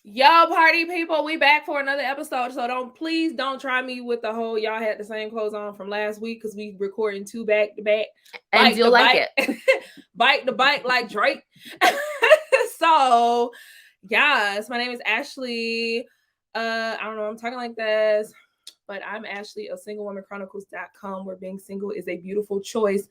Yo, party people, we back for another episode. So please don't try me with the whole y'all had the same clothes on from last week because we recording two back to back. And you'll like it. Bite the bite like Drake. So, yes, my name is Ashley. I don't know, I'm talking like this, but I'm Ashley of SingleWomanChronicles.com, where being single is a beautiful choice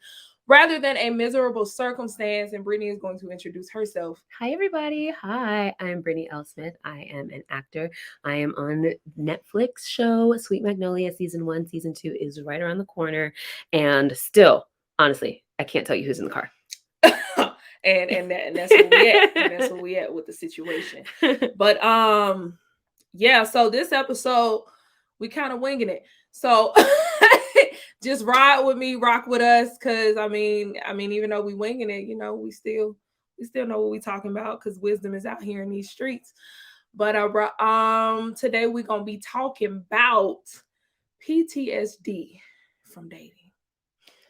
rather than a miserable circumstance. And Brittany is going to introduce herself. Hi, everybody. Hi, I'm Brittany L. Smith. I am an actor. I am on Netflix show Sweet Magnolia. Season 1, Season 2 is right around the corner. And still, honestly, I can't tell you who's in the car. and that's where we at. And that's where we at with the situation. But yeah, so this episode we kind of winging it. So just ride with me, rock with us, because I mean, even though we winging it, we still know what we talking about because wisdom is out here in these streets. But today we're gonna be talking about PTSD from dating.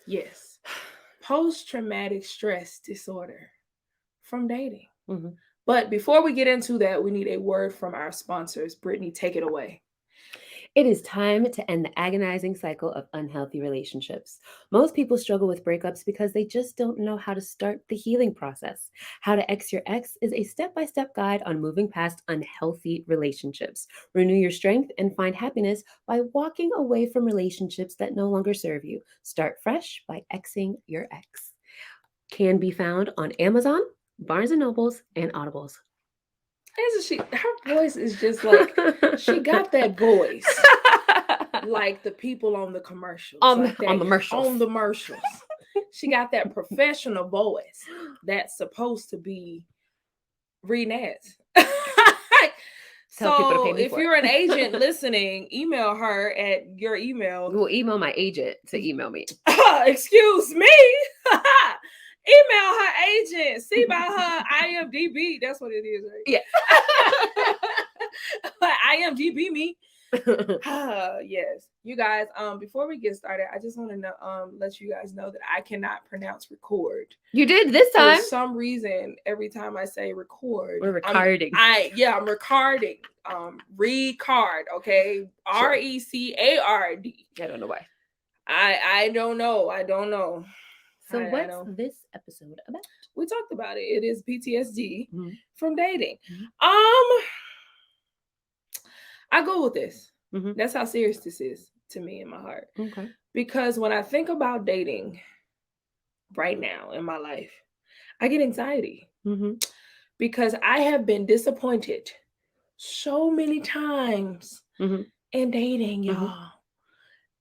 Yes, post-traumatic stress disorder from dating. Mm-hmm. But before we get into that, we need a word from our sponsors. Brittany, take it away. It is time to end the agonizing cycle of unhealthy relationships. Most people struggle with breakups because they just don't know how to start the healing process. How to X Your Ex is a step by step guide on moving past unhealthy relationships. Renew your strength and find happiness by walking away from relationships that no longer serve you. Start fresh by Xing Your Ex. Can be found on Amazon, Barnes and Nobles, and Audibles. Isn't she? Her voice is just like she got that voice, like the people on the commercials, on like the commercials. On the commercials, she got that professional voice that's supposed to be reading ads. So if you're an agent listening, email her at your email. We'll email my agent to email me. Excuse me. Email her agent. See by her IMDb. That's what it is, right? Yeah. IMDb me. Yes, you guys. Before we get started, I just want to let you guys know that I cannot pronounce record. You did this time. For some reason, every time I say record, we're recording. I'm recording. Recard. Okay, RECARD. I don't know why. I don't know. So what's this episode about? We talked about it. It is PTSD from dating. Mm-hmm. I go with this. Mm-hmm. That's how serious this is to me in my heart. Okay. Because when I think about dating right now in my life, I get anxiety. Mm-hmm. Because I have been disappointed so many times in dating, y'all,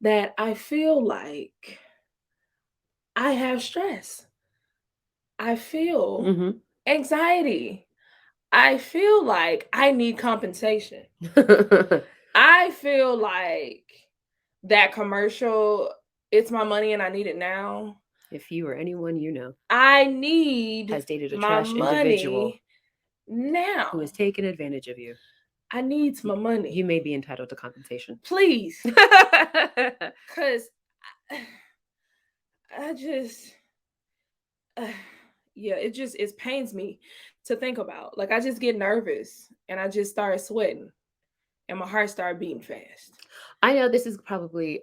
that I feel like I have stress. I feel anxiety. I feel like I need compensation. I feel like that commercial, it's my money and I need it now. If you or anyone you know has dated a trash individual now who has taken advantage of you, I need my money. You may be entitled to compensation. Please. Because I just... it pains me to think about. Like, I just get nervous and I just start sweating and my heart started beating fast. I know this is probably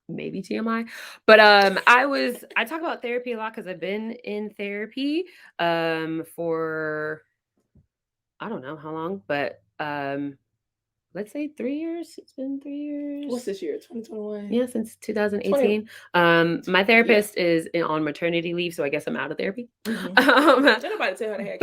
maybe TMI, but I talk about therapy a lot because I've been in therapy for I don't know how long, but let's say 3 years. It's been 3 years. What's this year? 2021? Yeah, since 2018. My therapist is on maternity leave, so I guess I'm out of therapy. Nobody tell her to have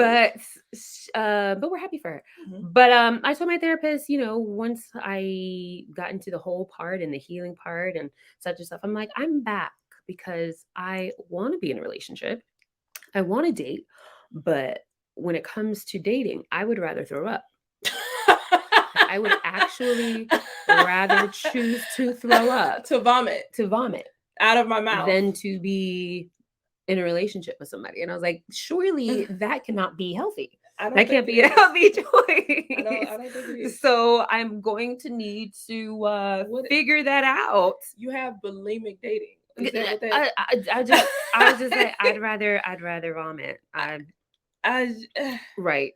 but we're happy for her. But I told my therapist, once I got into the whole part and the healing part and such and stuff, I'm like, I'm back because I want to be in a relationship. I want to date, but when it comes to dating, I would rather throw up. I would actually rather choose to throw up. To vomit. Out of my mouth. Than to be in a relationship with somebody. And I was like, surely that cannot be healthy. That can't be a healthy choice. I don't think it is. So I'm going to need to figure that out. You have bulimic dating. Is that what that? I was just like, I'd rather vomit. Right.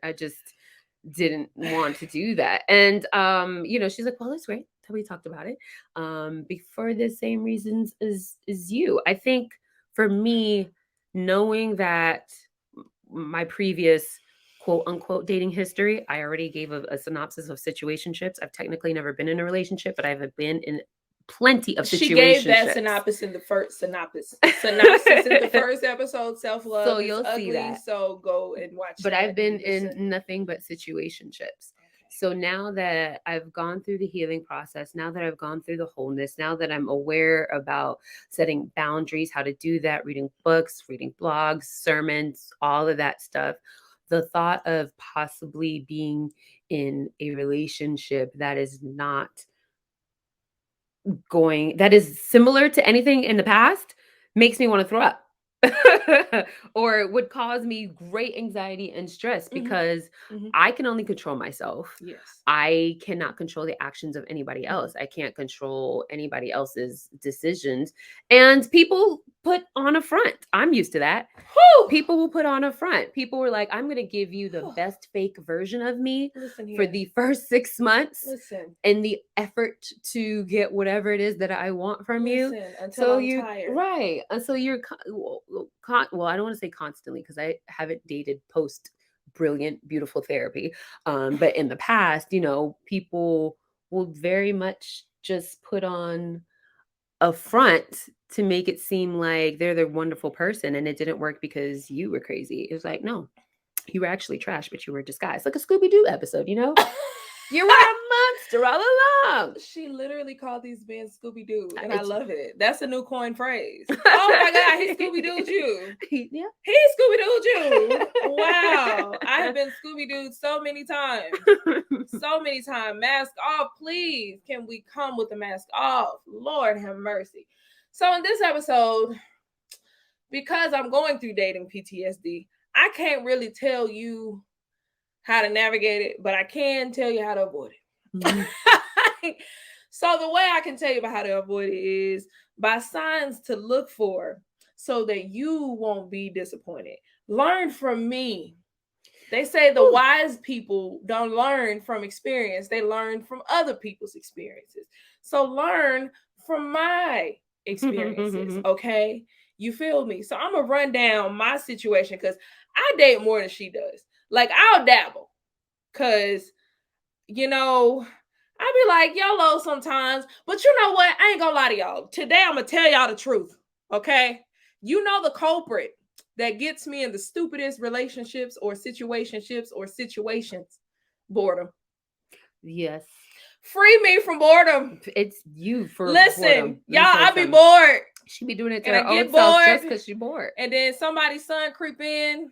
didn't want to do that. And she's like, well, it's great that we talked about it. For the same reasons as you. I think for me, knowing that my previous quote unquote dating history, I already gave a synopsis of situationships. I've technically never been in a relationship, but I've been in plenty of situationships. She gave that synopsis in the first episode. Self-love so is ugly, so go and watch. But I've been in nothing but situationships. So now that I've gone through the healing process, now that I've gone through the wholeness, now that I'm aware about setting boundaries, how to do that, reading books, reading blogs, sermons, all of that stuff, the thought of possibly being in a relationship that is similar to anything in the past makes me want to throw up. Or it would cause me great anxiety and stress because I can only control myself. Yes. I cannot control the actions of anybody else. I can't control anybody else's decisions. And people put on a front. I'm used to that. Whew! People will put on a front. People were like, I'm going to give you the best fake version of me for the first 6 months. And the effort to get whatever it is that I want from you. Until I'm tired. Right. And so you're, well, I don't want to say constantly because I haven't dated post brilliant, beautiful therapy. But in the past, people will very much just put on a front to make it seem like they're the wonderful person. And it didn't work because you were crazy. It was like, no, you were actually trash, but you were disguised. Like a Scooby-Doo episode, You were a monster all along. She literally called these men Scooby-Doo, and I love it. That's a new coin phrase. Oh my God, he Scooby-Dooed you. Yeah. He Scooby-Dooed you. Wow. I have been Scooby-Dooed so many times. So many times. Mask off, please. Can we come with the mask off? Lord have mercy. So in this episode, because I'm going through dating PTSD, I can't really tell you how to navigate it, but I can tell you how to avoid it. Mm-hmm. So the way I can tell you about how to avoid it is by signs to look for so that you won't be disappointed. Learn from me. They say the wise people don't learn from experience. They learn from other people's experiences. So learn from my experiences, okay? You feel me? So I'm going to run down my situation because I date more than she does. Like, I'll dabble because, I be like YOLO sometimes. But you know what? I ain't gonna lie to y'all. Today, I'm going to tell y'all the truth, okay? You know the culprit that gets me in the stupidest relationships or situationships or situations? Boredom. Yes. Free me from boredom. It's you for Listen, boredom. Y'all, I be bored. She be doing it to her own self just because she's bored. And then somebody's son creep in.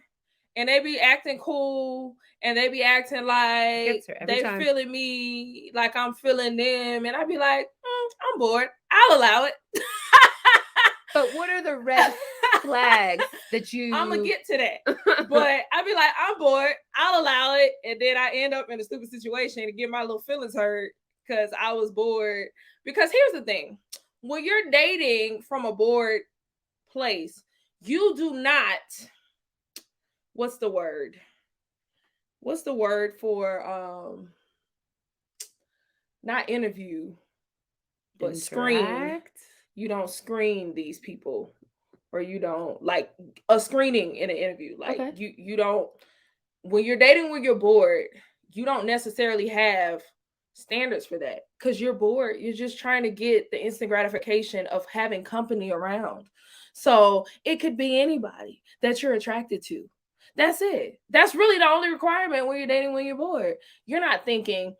And they be acting cool, and they be acting like they feeling me, like I'm feeling them, and I be like, I'm bored. I'll allow it. But what are the red flags that you? I'm gonna get to that, but I be like, I'm bored. I'll allow it, and then I end up in a stupid situation to get my little feelings hurt because I was bored. Because here's the thing: when you're dating from a bored place, you do not. What's the word for not interview, but screen? You don't screen these people, or you don't like a screening in an interview. Like you don't, when you're dating when you're bored, you don't necessarily have standards for that because you're bored. You're just trying to get the instant gratification of having company around. So it could be anybody that you're attracted to. That's it. That's really the only requirement when you're dating when you're bored. You're not thinking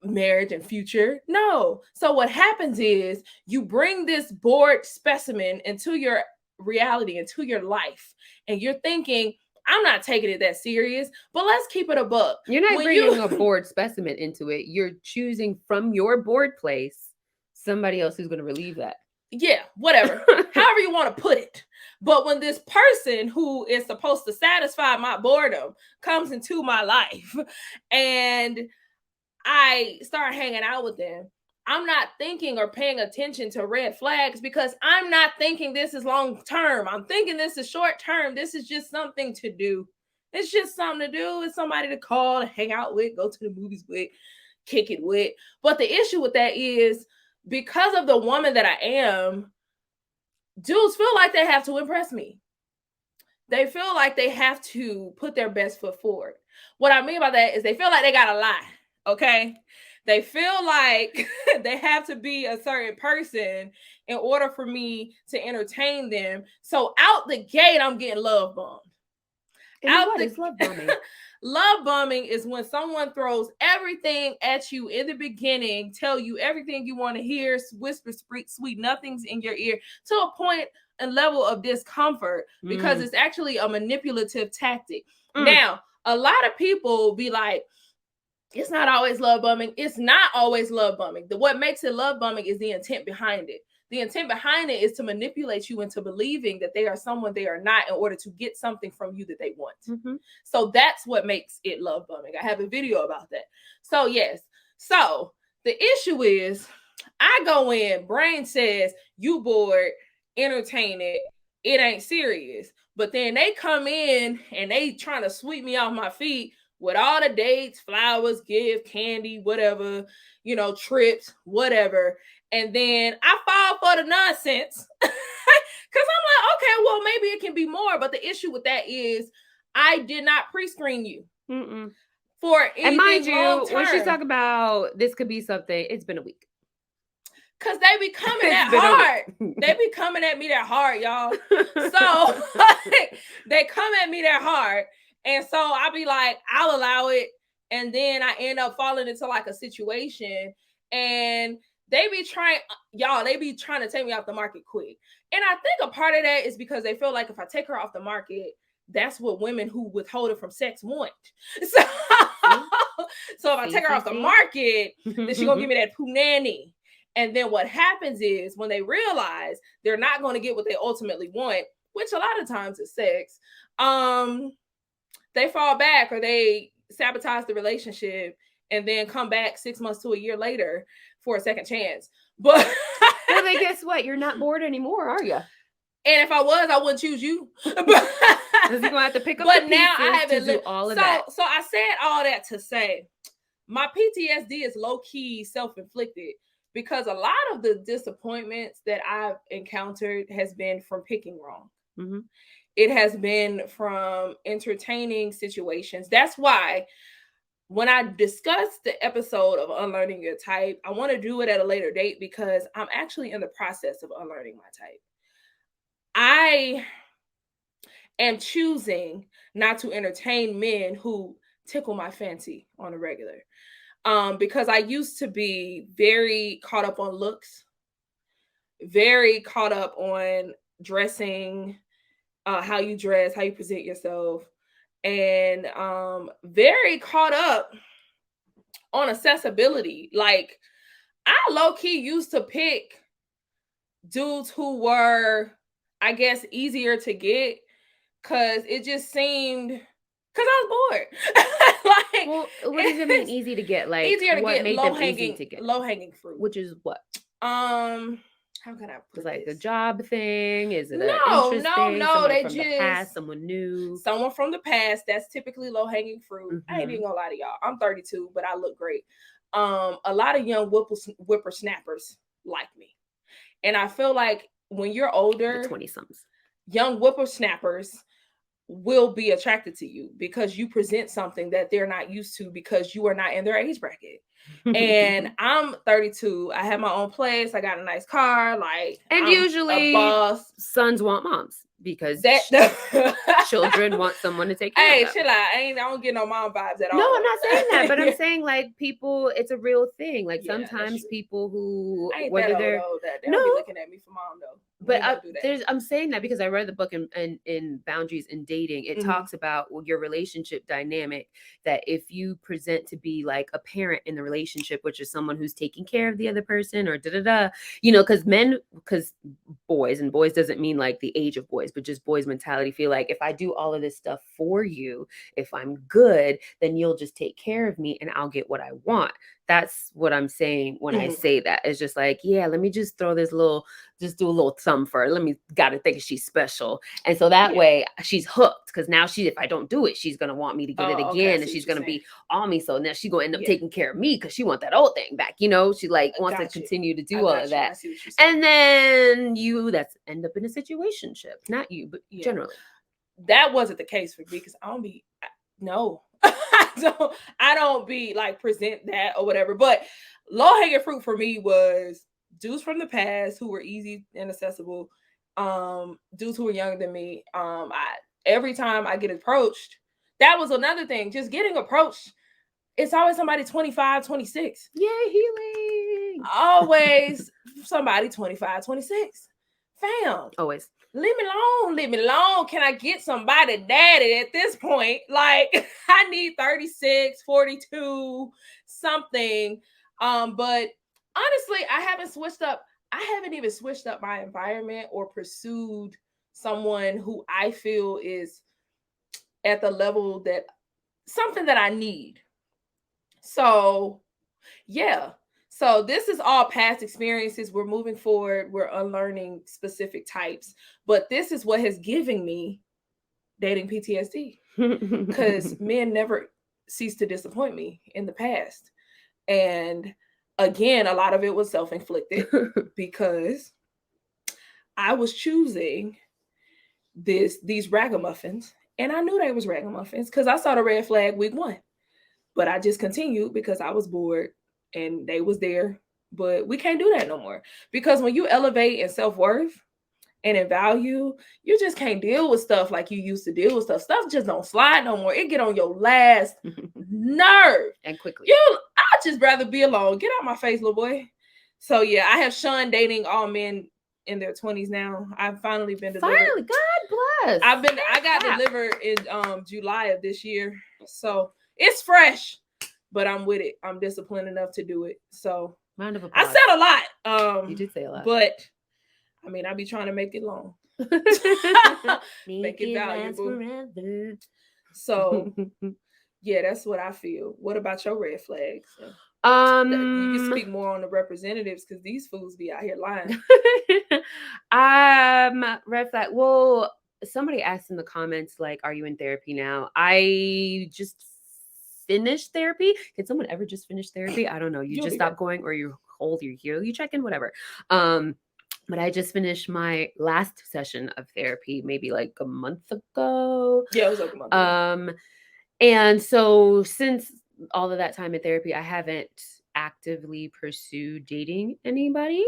marriage and future. No. So what happens is you bring this bored specimen into your reality, into your life, and you're thinking, I'm not taking it that serious, but let's keep it a buck. You're not bringing a bored specimen into it. You're choosing from your bored place somebody else who's going to relieve that. Yeah, whatever. However you want to put it. But when this person who is supposed to satisfy my boredom comes into my life and I start hanging out with them, I'm not thinking or paying attention to red flags because I'm not thinking this is long term. I'm thinking this is short term. This is just something to do. It's just something to do. It's somebody to call, to hang out with, go to the movies with, kick it with. But the issue with that is because of the woman that I am, dudes feel like they have to impress me. They feel like they have to put their best foot forward. What I mean by that is they feel like they gotta lie. Okay. They feel like they have to be a certain person in order for me to entertain them. So out the gate, I'm getting love bombed. And what is love bombing? Love bombing is when someone throws everything at you in the beginning, tell you everything you want to hear, whisper sweet nothings in your ear to a point and level of discomfort because it's actually a manipulative tactic. Now, a lot of people be like, it's not always love bombing. It's not always love bombing. What makes it love bombing is the intent behind it. The intent behind it is to manipulate you into believing that they are someone they are not in order to get something from you that they want. So that's what makes it love bombing. I have a video about that. So yes. So the issue is I go in, brain says, you bored, entertain it. It ain't serious. But then they come in and they trying to sweep me off my feet with all the dates, flowers, gift, candy, whatever, trips, whatever. And then I fall for the nonsense because I'm like, okay, well, maybe it can be more. But the issue with that is I did not pre-screen you for anything. And mind you, when she's talking about this could be something, it's been a week. Because they be coming that hard. They be coming at me that hard, y'all. So they come at me that hard. And so I'll be like, I'll allow it. And then I end up falling into like a situation. And they be trying to take me off the market quick. And I think a part of that is because they feel like if I take her off the market, that's what women who withhold it from sex want. So if I take her off the market, then she's going to give me that punani. And then what happens is when they realize they're not going to get what they ultimately want, which a lot of times is sex, they fall back or they sabotage the relationship and then come back 6 months to a year later for a second chance. But well, then guess what? You're not bored anymore, are you? And if I was, I wouldn't choose you. Because you're gonna have to pick up. But now I haven't do all of that. So I said all that to say, my PTSD is low key self-inflicted because a lot of the disappointments that I've encountered has been from picking wrong. It has been from entertaining situations. That's why when I discuss the episode of unlearning your type, I want to do it at a later date because I'm actually in the process of unlearning my type. I am choosing not to entertain men who tickle my fancy on a regular. Because I used to be very caught up on looks, very caught up on dressing, how you dress, how you present yourself, and very caught up on accessibility. Like, I low-key used to pick dudes who were, I guess, easier to get because it just seemed, because I was bored. Like, well, what does it mean easy to get? Like, easier to what get, made them easy to get? Low-hanging fruit. Which is what? How can I put it? Like this? A job thing? Is it an interest thing? No. Someone they from just the past, someone new. Someone from the past. That's typically low-hanging fruit. I ain't even gonna lie to y'all. I'm 32, but I look great. A lot of young whippersnappers like me, and I feel like when you're older, the 20-somethings, young whippersnappers will be attracted to you because you present something that they're not used to because you are not in their age bracket. And I'm 32. I have my own place. I got a nice car. Like, and I'm usually a boss. Sons want moms because children want someone to take care of them. Chill out. I don't get no mom vibes at all. No, I'm not saying that, but I'm saying like people, it's a real thing. Like sometimes people who whether they're they don't be looking at me for mom though. But I'm saying that because I read the book in Boundaries in Dating. It talks about your relationship dynamic, that if you present to be like a parent in the relationship, which is someone who's taking care of the other person or because boys, and boys doesn't mean like the age of boys, but just boys mentality, feel like if I do all of this stuff for you, if I'm good, then you'll just take care of me and I'll get what I want. That's what I'm saying when I say that. It's just like, yeah, let me just throw this just do a little thumb for her. Let me gotta think she's special. And so that way she's hooked. Cause now if I don't do it, she's gonna want me to get it again. And she's gonna be on me. So now she's gonna end up taking care of me because she want that old thing back. You know, she like wants to continue to do all of that. And then that's end up in a situationship. Not you, but generally. That wasn't the case for me because I don't be like present that or whatever. But low hanging fruit for me was dudes from the past who were easy and accessible. Dudes who were younger than me. Every time I get approached, that was another thing. Just getting approached, it's always somebody 25, 26. Yay, healing. Always somebody 25, 26. Fam. Always. Leave me alone. Can I get somebody daddy at this point? Like, I need 36, 42, something. But honestly, I haven't even switched up my environment or pursued someone who I feel is at the level that something that I need. So, yeah. So this is all past experiences. We're moving forward. We're unlearning specific types. But this is what has given me dating PTSD. Because men never ceased to disappoint me in the past. And again, a lot of it was self-inflicted because I was choosing these ragamuffins. And I knew they was ragamuffins because I saw the red flag week 1. But I just continued because I was bored. And they was there, but we can't do that no more because when you elevate in self-worth and in value, you just can't deal with stuff like you used to deal with stuff. Stuff just don't slide no more. It get on your last nerve and quickly. I'd just rather be alone. Get out my face, little boy. So yeah, I have shunned dating all men in their 20s now. I've finally been delivered. Finally, God bless. I got delivered in July of this year, so it's fresh. But I'm with it. I'm disciplined enough to do it. So round of applause. I said a lot. You did say a lot. But I mean, I be trying to make it long. Make it valuable. So yeah, that's what I feel. What about your red flags? You can speak more on the representatives because these fools be out here lying. Red flag. Well, somebody asked in the comments, like, are you in therapy now? I just finished therapy. Can someone ever just finish therapy? I don't know. You just stop going, or you're old, you're here, you check in, whatever. But I just finished my last session of therapy maybe like a month ago. Yeah, it was like a month ago. And so since all of that time in therapy, I haven't actively pursued dating anybody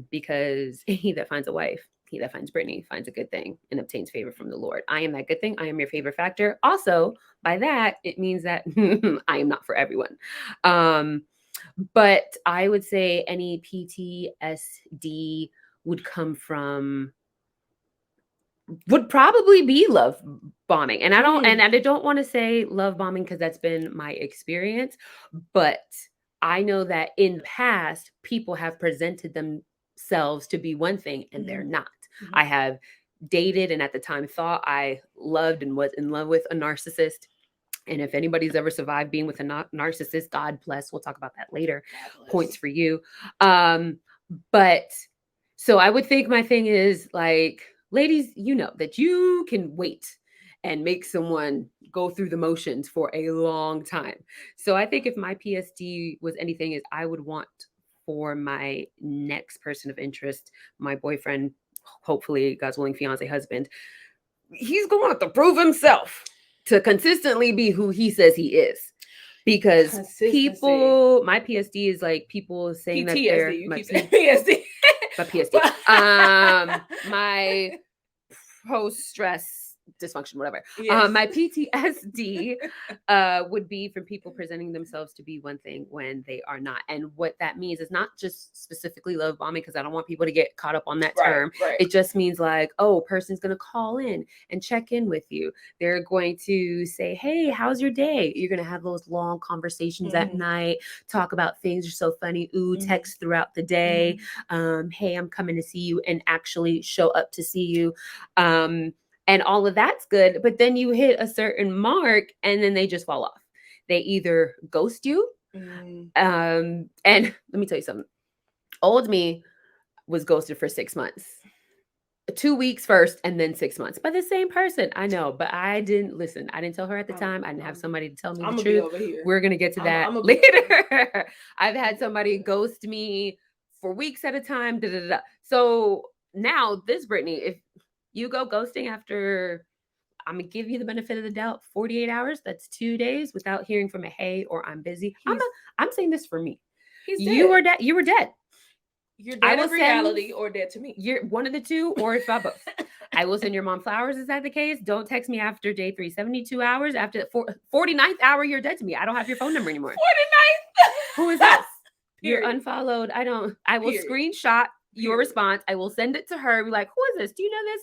because he that finds a wife, he that finds Brittany finds a good thing and obtains favor from the Lord. I am that good thing. I am your favor factor. Also, by that, it means that I am not for everyone. But I would say any PTSD would probably be love bombing. And I don't want to say love bombing because that's been my experience, but I know that in the past, people have presented themselves to be one thing and they're not. Mm-hmm. I have dated and at the time thought I loved and was in love with a narcissist. And if anybody's ever survived being with a narcissist, God bless. We'll talk about that later. Points for you. But so I would think my thing is like, ladies, you know that you can wait and make someone go through the motions for a long time. So I think if my PSD was anything, is I would want for my next person of interest, my boyfriend, hopefully God's willing fiance, husband, he's going to have to prove himself to consistently be who he says he is. Because people, my PSD is like people saying PTSD, that they're my PSD. My PSD. My post-stress dysfunction, whatever. Yes. My PTSD would be from people presenting themselves to be one thing when they are not. And what that means is not just specifically love bombing, because I don't want people to get caught up on that term. Right. It just means like, oh, person's going to call in and check in with you. They're going to say, hey, how's your day? You're going to have those long conversations at night, talk about things. You're so funny. Ooh, text throughout the day. Hey, I'm coming to see you, and actually show up to see you. And all of that's good, but then you hit a certain mark and then they just fall off. They either ghost you And let me tell you something. Old me was ghosted for 6 months. 2 weeks first and then 6 months by the same person. I know, but I didn't listen. I didn't tell her at the time. I didn't have somebody to tell me the truth. We're going to get to that later. I've had somebody ghost me for weeks at a time. So now this Brittany, if you go ghosting after, I'm going to give you the benefit of the doubt, 48 hours, that's 2 days without hearing from a hey or I'm busy. I'm saying this for me. You were dead. You were dead. You're dead in reality or dead to me. You're one of the two, or if I both. I will send your mom flowers. Is that the case? Don't text me after day 3. 72 hours after the 49th hour, you're dead to me. I don't have your phone number anymore. 49th. Who is this? You're unfollowed. I will screenshot your response. I will send it to her. Be like, who is this? Do you know this?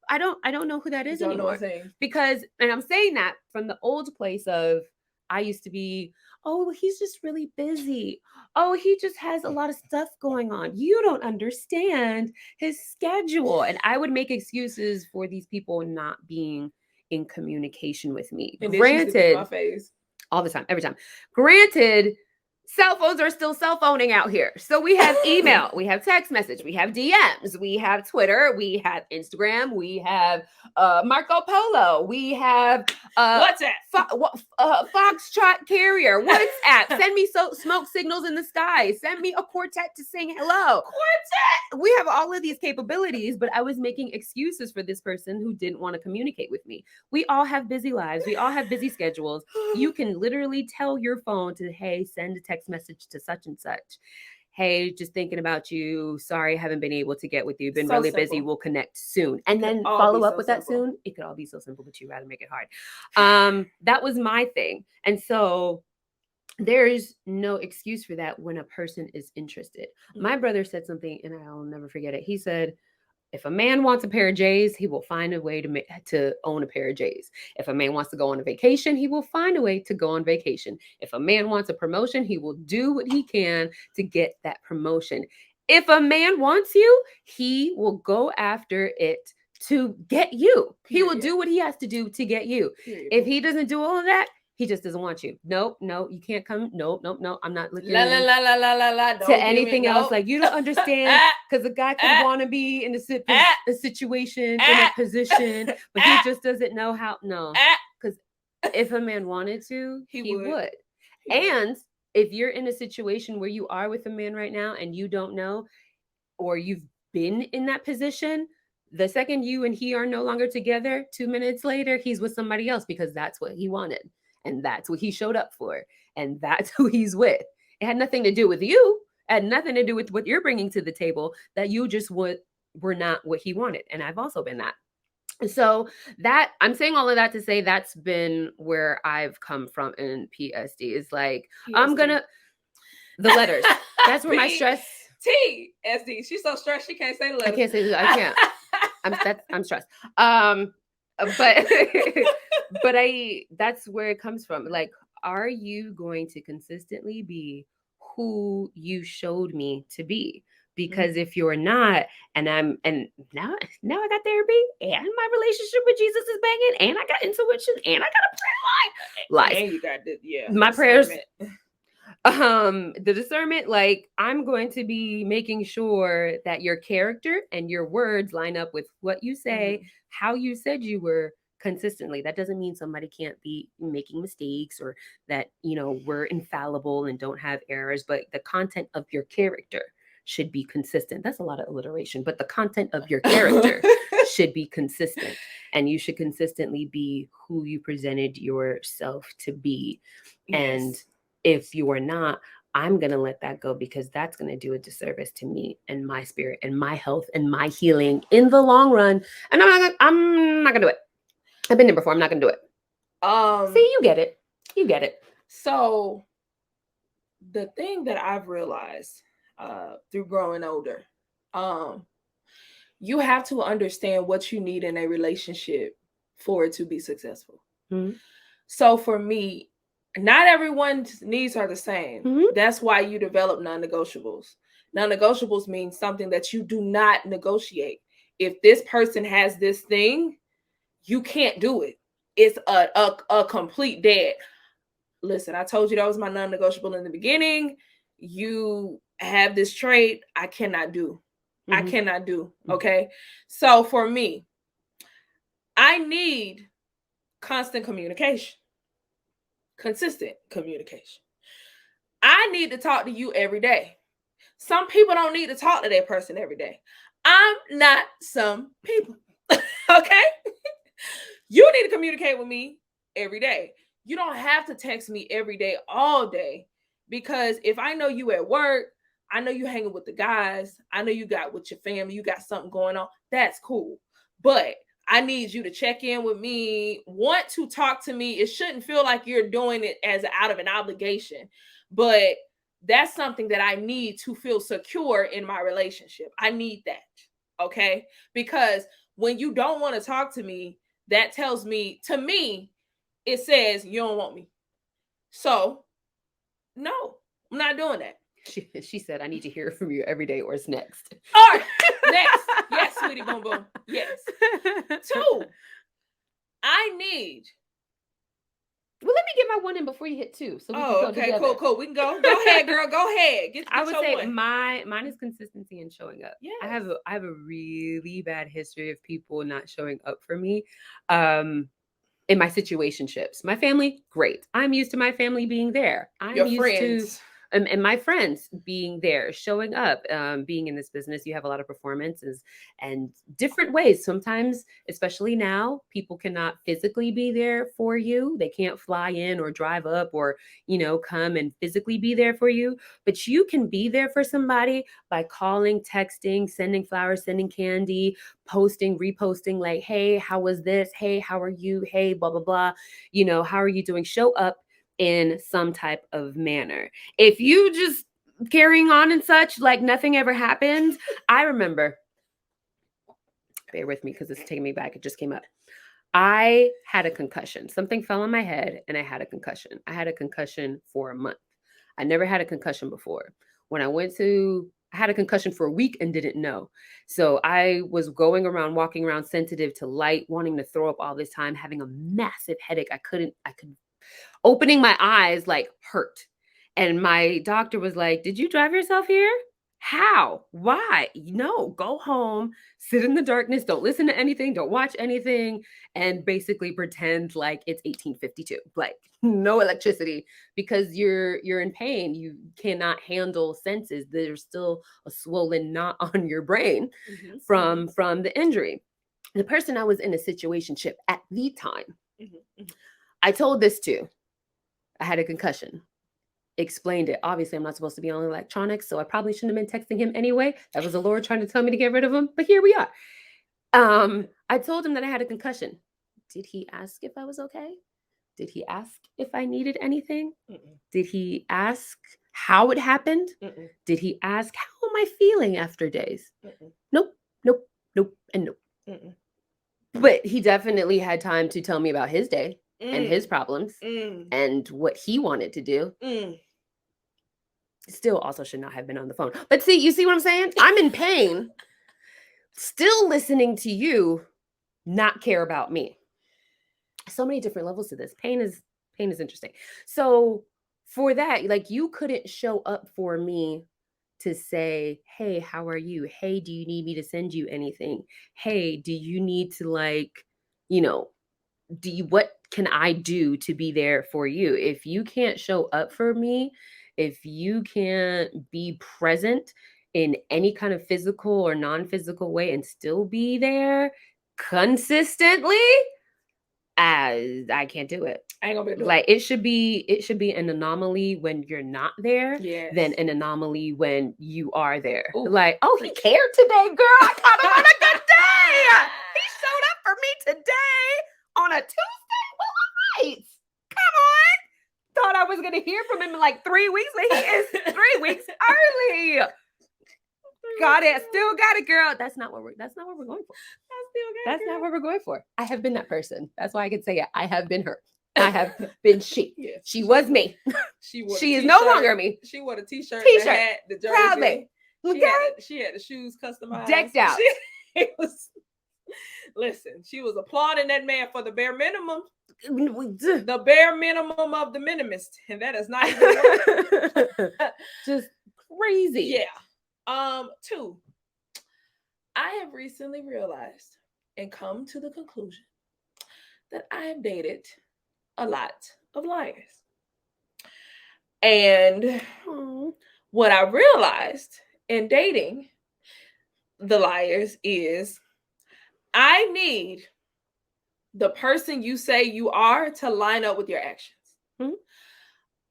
I don't know who that is anymore. Because, and I'm saying that from the old place of, I used to be, oh, he's just really busy. Oh, he just has a lot of stuff going on. You don't understand his schedule. And I would make excuses for these people not being in communication with me. And granted, my face. All the time, every time. Granted, cell phones are still cell phoning out here. So we have email, we have text message, we have DMs, we have Twitter, we have Instagram, we have Marco Polo, we have WhatsApp, Foxtrot Carrier, WhatsApp. Send me smoke signals in the sky. Send me a quartet to sing hello. Quartet. We have all of these capabilities, but I was making excuses for this person who didn't want to communicate with me. We all have busy lives. We all have busy schedules. You can literally tell your phone to, hey, send a text message to such and such. Hey, just thinking about you. Sorry, I haven't been able to get with you. Been really busy. We'll connect soon. And then follow up with that soon. It could all be so simple, but you'd rather make it hard. That was my thing. And so there's no excuse for that when a person is interested. My brother said something, and I'll never forget it. He said, if a man wants a pair of J's, he will find a way to own a pair of J's. If a man wants to go on a vacation, he will find a way to go on vacation. If a man wants a promotion, he will do what he can to get that promotion. If a man wants you, he will go after it to get you. He will do what he has to do to get you. If he doesn't do all of that, he just doesn't want you. Nope, you can't come. Nope. I'm not looking to anything else. Like, you don't understand, because a guy could want to be in a situation, in a position, but he just doesn't know how. No, because if a man wanted to, he would. And if you're in a situation where you are with a man right now and you don't know, or you've been in that position, the second you and he are no longer together, 2 minutes later, he's with somebody else, because that's what he wanted. And that's what he showed up for. And that's who he's with. It had nothing to do with you. It had nothing to do with what you're bringing to the table, that you just were not what he wanted. And I've also been that. So that, I'm saying all of that to say, that's been where I've come from in PSD. Is like, the letters. That's where my stress. TSD. She's so stressed she can't say the letters. I can't say that. I can't. I'm stressed. But that's where it comes from. Like, are you going to consistently be who you showed me to be? Because if you're not, and now I got therapy, and my relationship with Jesus is banging, and I got intuition, and I got a prayer life. And you got my prayers. The discernment, like, I'm going to be making sure that your character and your words line up with what you say, how you said you were, consistently. That doesn't mean somebody can't be making mistakes, or that, we're infallible and don't have errors, but the content of your character should be consistent. That's a lot of alliteration, but the content of your character should be consistent, and you should consistently be who you presented yourself to be. Yes. And if you are not, I'm going to let that go, because that's going to do a disservice to me and my spirit and my health and my healing in the long run. And I'm not going to do it. I've been there before. I'm not going to do it. See, you get it. You get it. So the thing that I've realized through growing older, you have to understand what you need in a relationship for it to be successful. Mm-hmm. So for me, not everyone's needs are the same. Mm-hmm. That's why you develop non-negotiables. Non-negotiables means something that you do not negotiate. If this person has this thing, you can't do it. It's a complete dead. listen, I told you that was my non-negotiable in the beginning. You have this trait I cannot do. I cannot do. Okay. So for me, I need constant communication, consistent communication. I need to talk to you every day. Some people don't need to talk to that person every day. I'm not some people. Okay? You need to communicate with me every day. You don't have to text me every day, all day, because if I know you at work, I know you hanging with the guys, I know you got with your family, you got something going on, that's cool. But I need you to check in with me, want to talk to me. It shouldn't feel like you're doing it as out of an obligation, but that's something that I need to feel secure in my relationship. I need that. Okay? Because when you don't want to talk to me, that tells me, to me, it says you don't want me. So, no, I'm not doing that. She said, I need to hear from you every day, or it's next. All right, next. Yes, sweetie, boom, boom. Yes. 2, I need. Well, let me get my 1 in before you hit 2, so we can go okay, together. cool. We can go. Go ahead, girl. Go ahead. Get I would your say 1. mine is consistency and showing up. Yes. I have a really bad history of people not showing up for me. In my situationships. My family, great. I'm used to my family being there. I'm Your used friends. to and my friends being there, showing up. Being in this business, you have a lot of performances and different ways. Sometimes, especially now, people cannot physically be there for you. They can't fly in or drive up or, come and physically be there for you. But you can be there for somebody by calling, texting, sending flowers, sending candy, posting, reposting, like, hey, how was this? Hey, how are you? Hey, blah, blah, blah. How are you doing? Show up in some type of manner. If you just carrying on and such, like nothing ever happened. I remember, bear with me because it's taking me back. It just came up. I had a concussion. Something fell on my head and I had a concussion. I had a concussion for a month. I never had a concussion before. When I had a concussion for a week and didn't know. So I was walking around sensitive to light, wanting to throw up all this time, having a massive headache. Opening my eyes like hurt. And my doctor was like, did you drive yourself here? How? Why? No, go home, sit in the darkness, don't listen to anything, don't watch anything, and basically pretend like it's 1852. Like no electricity, because you're in pain. You cannot handle senses. There's still a swollen knot on your brain from the injury. The person I was in a situationship at the time, I told this to. I had a concussion. Explained it. Obviously, I'm not supposed to be on electronics, so I probably shouldn't have been texting him anyway. That was the Lord trying to tell me to get rid of him, but here we are. I told him that I had a concussion. Did he ask if I was okay? Did he ask if I needed anything? Did he ask how it happened? Did he ask, how am I feeling after days? Nope, and nope. But he definitely had time to tell me about his day and his problems and what he wanted to do. Still also should not have been on the phone. But you see what I'm saying? I'm in pain. Still listening to you not care about me. So many different levels to this. Pain is interesting. So for that, like, you couldn't show up for me to say, hey, how are you? Hey, do you need me to send you anything? Hey, do you need to what can I do to be there for you? If you can't show up for me, if you can't be present in any kind of physical or non-physical way and still be there consistently, I can't do it. I ain't gonna be able to do like it should be an anomaly when you're not there, than an anomaly when you are there. Ooh. Like, oh, he cared today, girl. I caught him on a good day. He showed up for me today on a Tuesday. Well, all right. Come on. Thought I was gonna hear from him in like 3 weeks, but he is 3 weeks early. Got it. Still got it, girl. That's not what we're going for. That's not what we're going for. I have been that person. That's why I can say it. I have been her. I have been she. Yes, she was me. She is no longer me. She wore the t-shirt, the hat, the jersey. Proudly. She had the shoes customized. Decked out. Listen, she was applauding that man for the bare minimum. The bare minimum of the minimist, and that is not even work. Just crazy. Yeah. 2. I have recently realized and come to the conclusion that I have dated a lot of liars. And what I realized in dating the liars is I need the person you say you are to line up with your actions. Mm-hmm.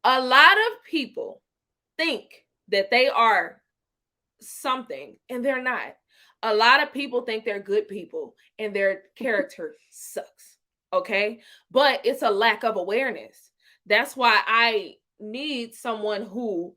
A lot of people think that they are something and they're not. A lot of people think they're good people and their character sucks. Okay? But it's a lack of awareness. That's why I need someone who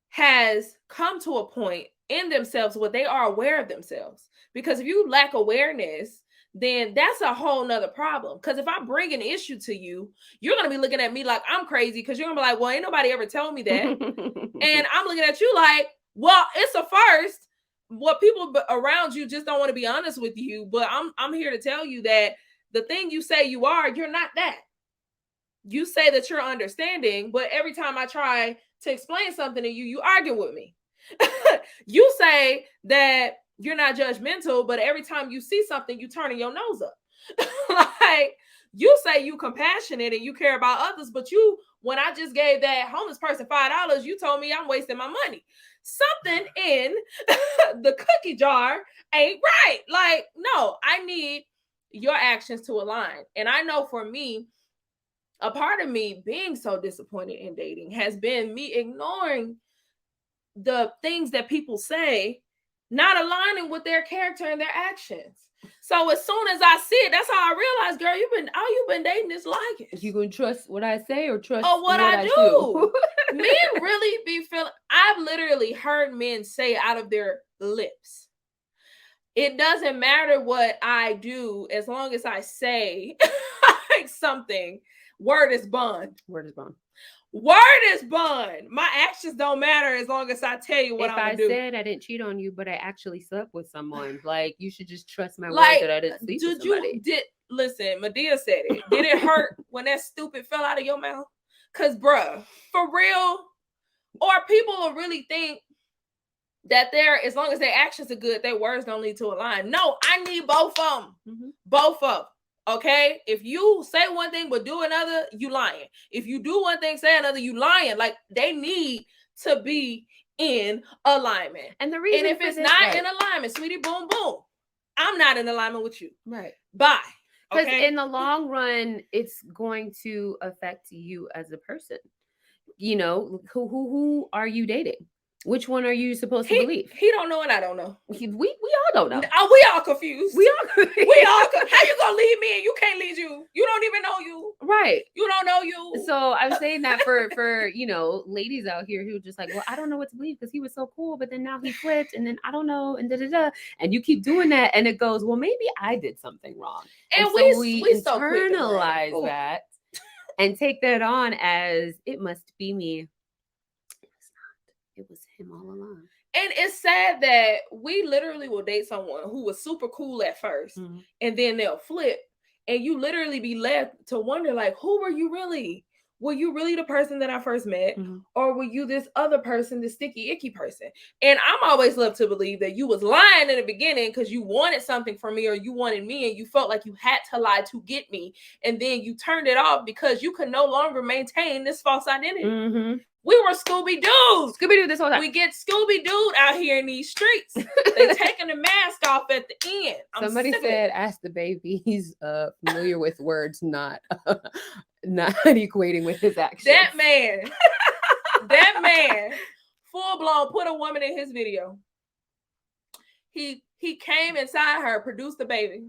has come to a point in themselves where they are aware of themselves. Because if you lack awareness, then that's a whole nother problem. Because if I bring an issue to you, you're going to be looking at me like I'm crazy because you're going to be like, well, ain't nobody ever told me that. And I'm looking at you like, well, it's a first. What people around you just don't want to be honest with you. But I'm here to tell you that the thing you say you are, you're not that. You say that you're understanding, but every time I try to explain something to you, you argue with me. You say that you're not judgmental, but every time you see something, you turning your nose up. Like, you say you compassionate and you care about others, but you, when I just gave that homeless person $5, you told me I'm wasting my money. Something in the cookie jar ain't right. Like, no, I need your actions to align. And I know for me, a part of me being so disappointed in dating has been me ignoring the things that people say, not aligning with their character and their actions. So as soon as I see it, that's how I realized, girl, you've been dating this liar. You gonna trust what I say or trust what I do? Men really be feeling. I've literally heard men say out of their lips, it doesn't matter what I do as long as I say something. Word is bond. Word is bond. Word is bond. My actions don't matter as long as I tell you what I'm gonna do. If I said I didn't cheat on you, but I actually slept with someone, like, you should just trust my word that I didn't sleep with somebody. Listen, Medea said it. Did it hurt when that stupid fell out of your mouth? Because, bruh, for real? Or people will really think that as long as their actions are good, their words don't need to align. No, I need both of them. Mm-hmm. Both of them. Okay, if you say one thing but do another, you lying. If you do one thing, say another, you lying. Like, they need to be in alignment. And the reason, and if it's not in alignment, sweetie, boom, boom, I'm not in alignment with you. Right. Bye. Because in the long run, it's going to affect you as a person. You know, who are you dating? Which one are you supposed to believe? He don't know and I don't know. We all don't know. We all confused. We all how you gonna lead me and you can't lead you? You don't even know you. Right. You don't know you. So I'm saying that for ladies out here who just like, well, I don't know what to believe because he was so cool, but then now he flipped and then I don't know and and you keep doing that and it goes, well, maybe I did something wrong. And so we internalize that and take that on as it must be me. It was him all along. And it's sad that we literally will date someone who was super cool at first, mm-hmm. and then they'll flip, and you literally be left to wonder, like, who were you really? Were you really the person that I first met, mm-hmm. or were you this other person, this sticky, icky person? And I'm always love to believe that you was lying in the beginning because you wanted something from me or you wanted me and you felt like you had to lie to get me, and then you turned it off because you could no longer maintain this false identity. Mm-hmm. We were Scooby-Doo. Scooby-Doo this whole time. We get Scooby-Doo out here in these streets. They taking the mask off at the end. Somebody said, ask the baby. He's familiar with words, not equating with his actions. That man, full blown, put a woman in his video. He came inside her, produced the baby.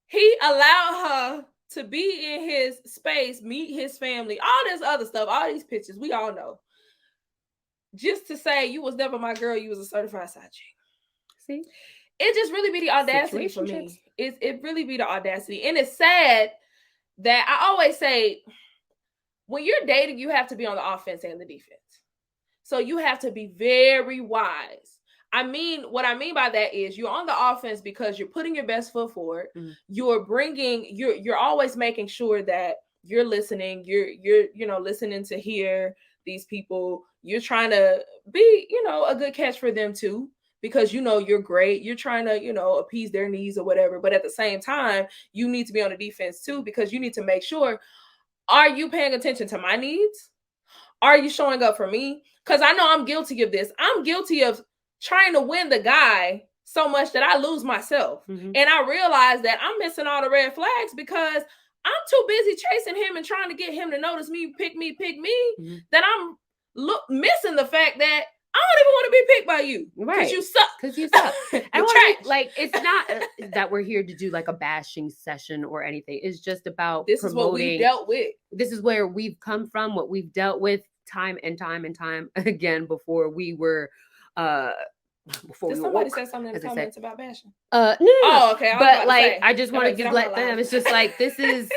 He allowed her to be in his space, meet his family, all this other stuff, all these pictures, we all know. Just to say you was never my girl, you was a certified side chick. See? It just really be the audacity for me. It really be the audacity. And it's sad that I always say, when you're dating, you have to be on the offense and the defense. So you have to be very wise. what I mean by that is you're on the offense because you're putting your best foot forward. Mhm. You're always making sure that you're listening. You're listening to hear these people. You're trying to be, a good catch for them too, because you're great. You're trying to, appease their needs or whatever. But at the same time, you need to be on the defense too, because you need to make sure, are you paying attention to my needs? Are you showing up for me? Because I know I'm guilty of this. I'm guilty of trying to win the guy so much that I lose myself. Mhm. And I realize that I'm missing all the red flags because I'm too busy chasing him and trying to get him to notice me, pick me, Mhm. that I'm missing the fact that I don't even want to be picked by you. Because Right. you suck. Because you suck. You're And trash. like, it's not that we're here to do like a bashing session or anything. It's just about This is what we promoting. dealt with. This is where we've come from, what we've dealt with time and time and time again before we were before Did we were somebody woke, say something in the as I said. comments about bashing? No. Oh, okay. But like, say, I just wanted get to off my let them. live. It's just like, this is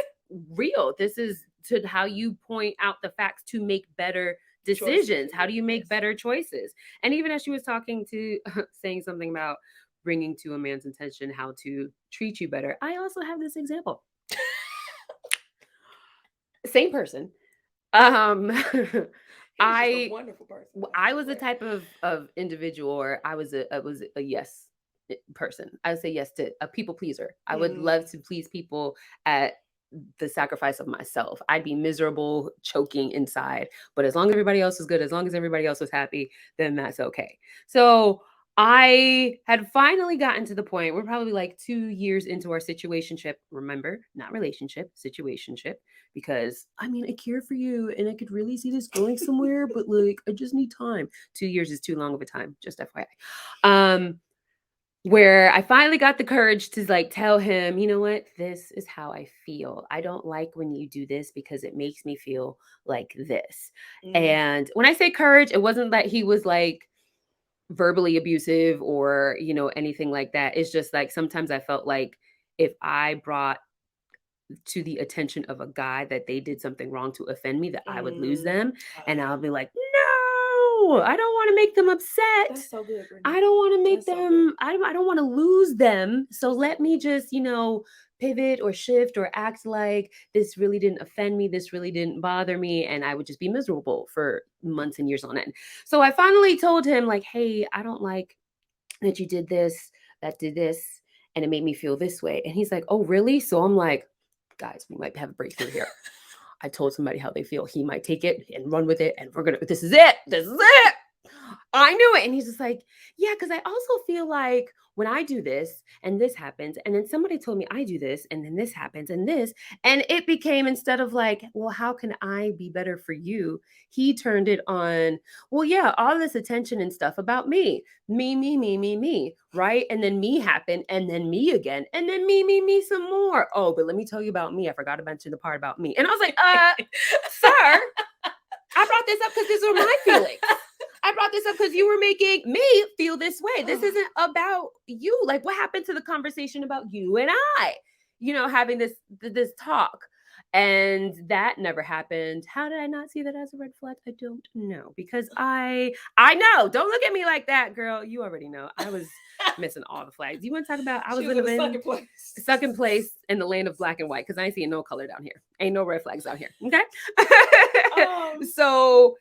real. This is to how you point out the facts to make better decisions. Choices. How do you make Yes. better choices? And even as she was talking to saying something about bringing to a man's attention how to treat you better, I also have this example. Same person. A wonderful person. I was the type of individual, or I was a yes person. I would say yes to a people pleaser. I would love to please people at the sacrifice of myself. I'd be miserable, choking inside. But as long as everybody else is good, as long as everybody else is happy, then that's okay. So I had finally gotten to the point, we're probably like 2 years into our situationship. Remember, not relationship, situationship. Because I mean, I care for you and I could really see this going somewhere, but like, I just need time. 2 years is too long of a time, just FYI. Where I finally got the courage to like tell him, you know what, this is how I feel. I don't like when you do this because it makes me feel like this. And when I say courage, it wasn't that he was like verbally abusive or, anything like that. It's just like sometimes I felt like if I brought to the attention of a guy that they did something wrong to offend me, that I would lose them. And I'll be like, no, I don't want to make them upset. That's so good, Brittany. I don't want to make That's so them, I don't want to lose them. So let me just, pivot or shift or act like this really didn't offend me. This really didn't bother me. And I would just be miserable for months and years on end. So I finally told him like, hey, I don't like that you did this, that did this, and it made me feel this way. And he's like, oh, really? So I'm like, guys, we might have a breakthrough here. I told somebody how they feel. He might take it and run with it. And this is it. This is it. I knew it. And he's just like, yeah, because I also feel like when I do this and this happens, and then somebody told me I do this, and then this happens and this, and it became, instead of like, well, how can I be better for you? He turned it on, well, yeah, all this attention and stuff about me, right? And then me happened, and then me again, and then me some more. Oh, but let me tell you about me. I forgot to mention the part about me. And I was like, sir, I brought this up because these are my feelings. I brought this up because you were making me feel this way. This isn't about you. Like, what happened to the conversation about you and I, having this talk? And that never happened. How did I not see that as a red flag? I don't know, because I know. Don't look at me like that, girl. You already know. I was missing all the flags. You want to talk about? I was in a second place in the land of black and white, because I ain't seeing no color down here. Ain't no red flags out here. Okay. So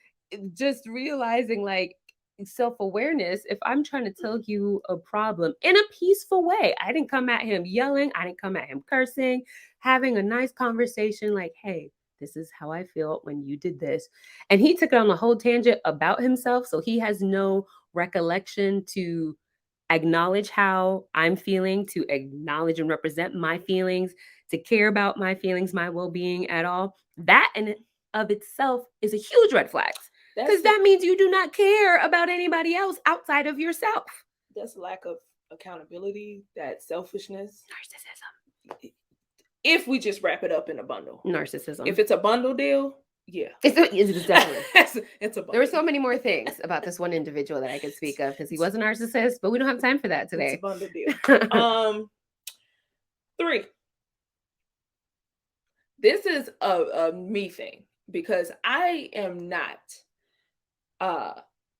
just realizing like self-awareness, if I'm trying to tell you a problem in a peaceful way, I didn't come at him yelling, I didn't come at him cursing, having a nice conversation like, hey, this is how I feel when you did this. And he took it on a whole tangent about himself, so he has no recollection to acknowledge how I'm feeling, to acknowledge and represent my feelings, to care about my feelings, my well-being at all. That in of itself is a huge red flag. Because that means you do not care about anybody else outside of yourself. That's lack of accountability, that selfishness. Narcissism. If we just wrap it up in a bundle. Narcissism. If it's a bundle deal, yeah. It's definitely. It's a bundle. There were so many more things about this one individual that I could speak of, because he was a narcissist, but we don't have time for that today. It's a bundle deal. 3. This is a me thing, because I am not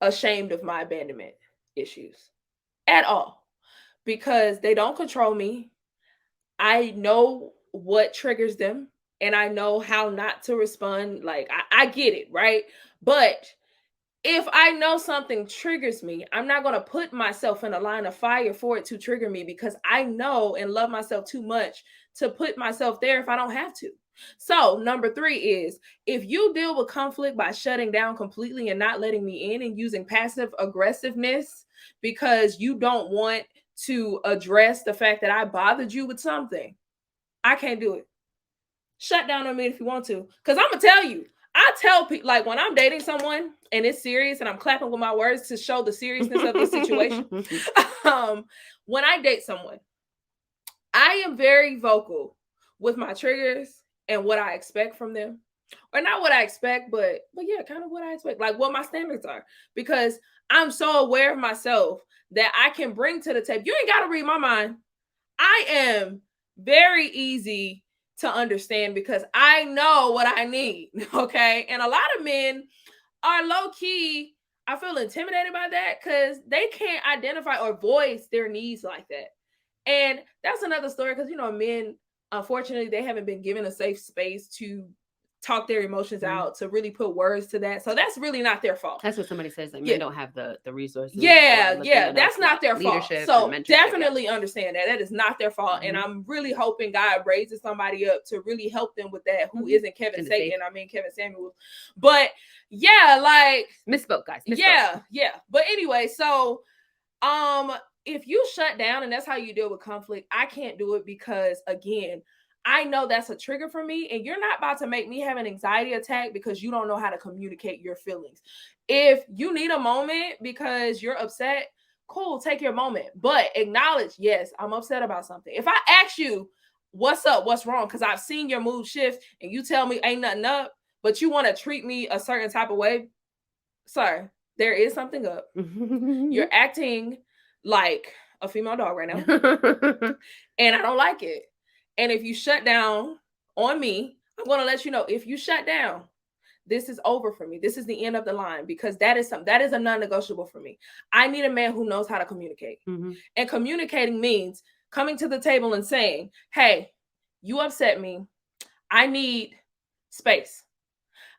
ashamed of my abandonment issues. at all, because they don't control me. I know what triggers them, and I know how not to respond. Like, I get it, right? But if I know something triggers me, I'm not going to put myself in a line of fire for it to trigger me, because I know and love myself too much to put myself there if I don't have to. So, number 3 is, if you deal with conflict by shutting down completely and not letting me in and using passive aggressiveness because you don't want to address the fact that I bothered you with something, I can't do it. Shut down on me if you want to. Because I'm going to tell you, I tell people, like, when I'm dating someone and it's serious and I'm clapping with my words to show the seriousness of the situation. When I date someone, I am very vocal with my triggers and what I expect from them. Or not what I expect, but yeah, kind of what I expect, like what my standards are. Because I'm so aware of myself that I can bring to the table. You ain't got to read my mind. I am very easy to understand because I know what I need. Okay. And a lot of men are low key, I feel intimidated by that because they can't identify or voice their needs like that. And that's another story because, men, unfortunately, they haven't been given a safe space to talk their emotions out, to really put words to that. So that's really not their fault. That's what somebody says. Like, Yeah. men don't have the resources. Yeah. That's not their fault. So definitely yeah. understand that. That is not their fault. And I'm really hoping God raises somebody up to really help them with that, who isn't Kevin Satan. I mean, Kevin Samuels. But yeah, like, misspoke, guys. Yeah. But anyway, so if you shut down and that's how you deal with conflict, I can't do it because, again, I know that's a trigger for me, and you're not about to make me have an anxiety attack because you don't know how to communicate your feelings. If you need a moment because you're upset, cool, take your moment, but acknowledge, yes, I'm upset about something. If I ask you, what's up, what's wrong, because I've seen your mood shift and you tell me ain't nothing up, but you want to treat me a certain type of way, sir, there is something up. You're acting like a female dog right now. And I don't like it. And if you shut down on me, I'm going to let you know, if you shut down, this is over for me. This is the end of the line, because that is a non-negotiable for me. I need a man who knows how to communicate. And communicating means coming to the table and saying, hey, you upset me. I need space.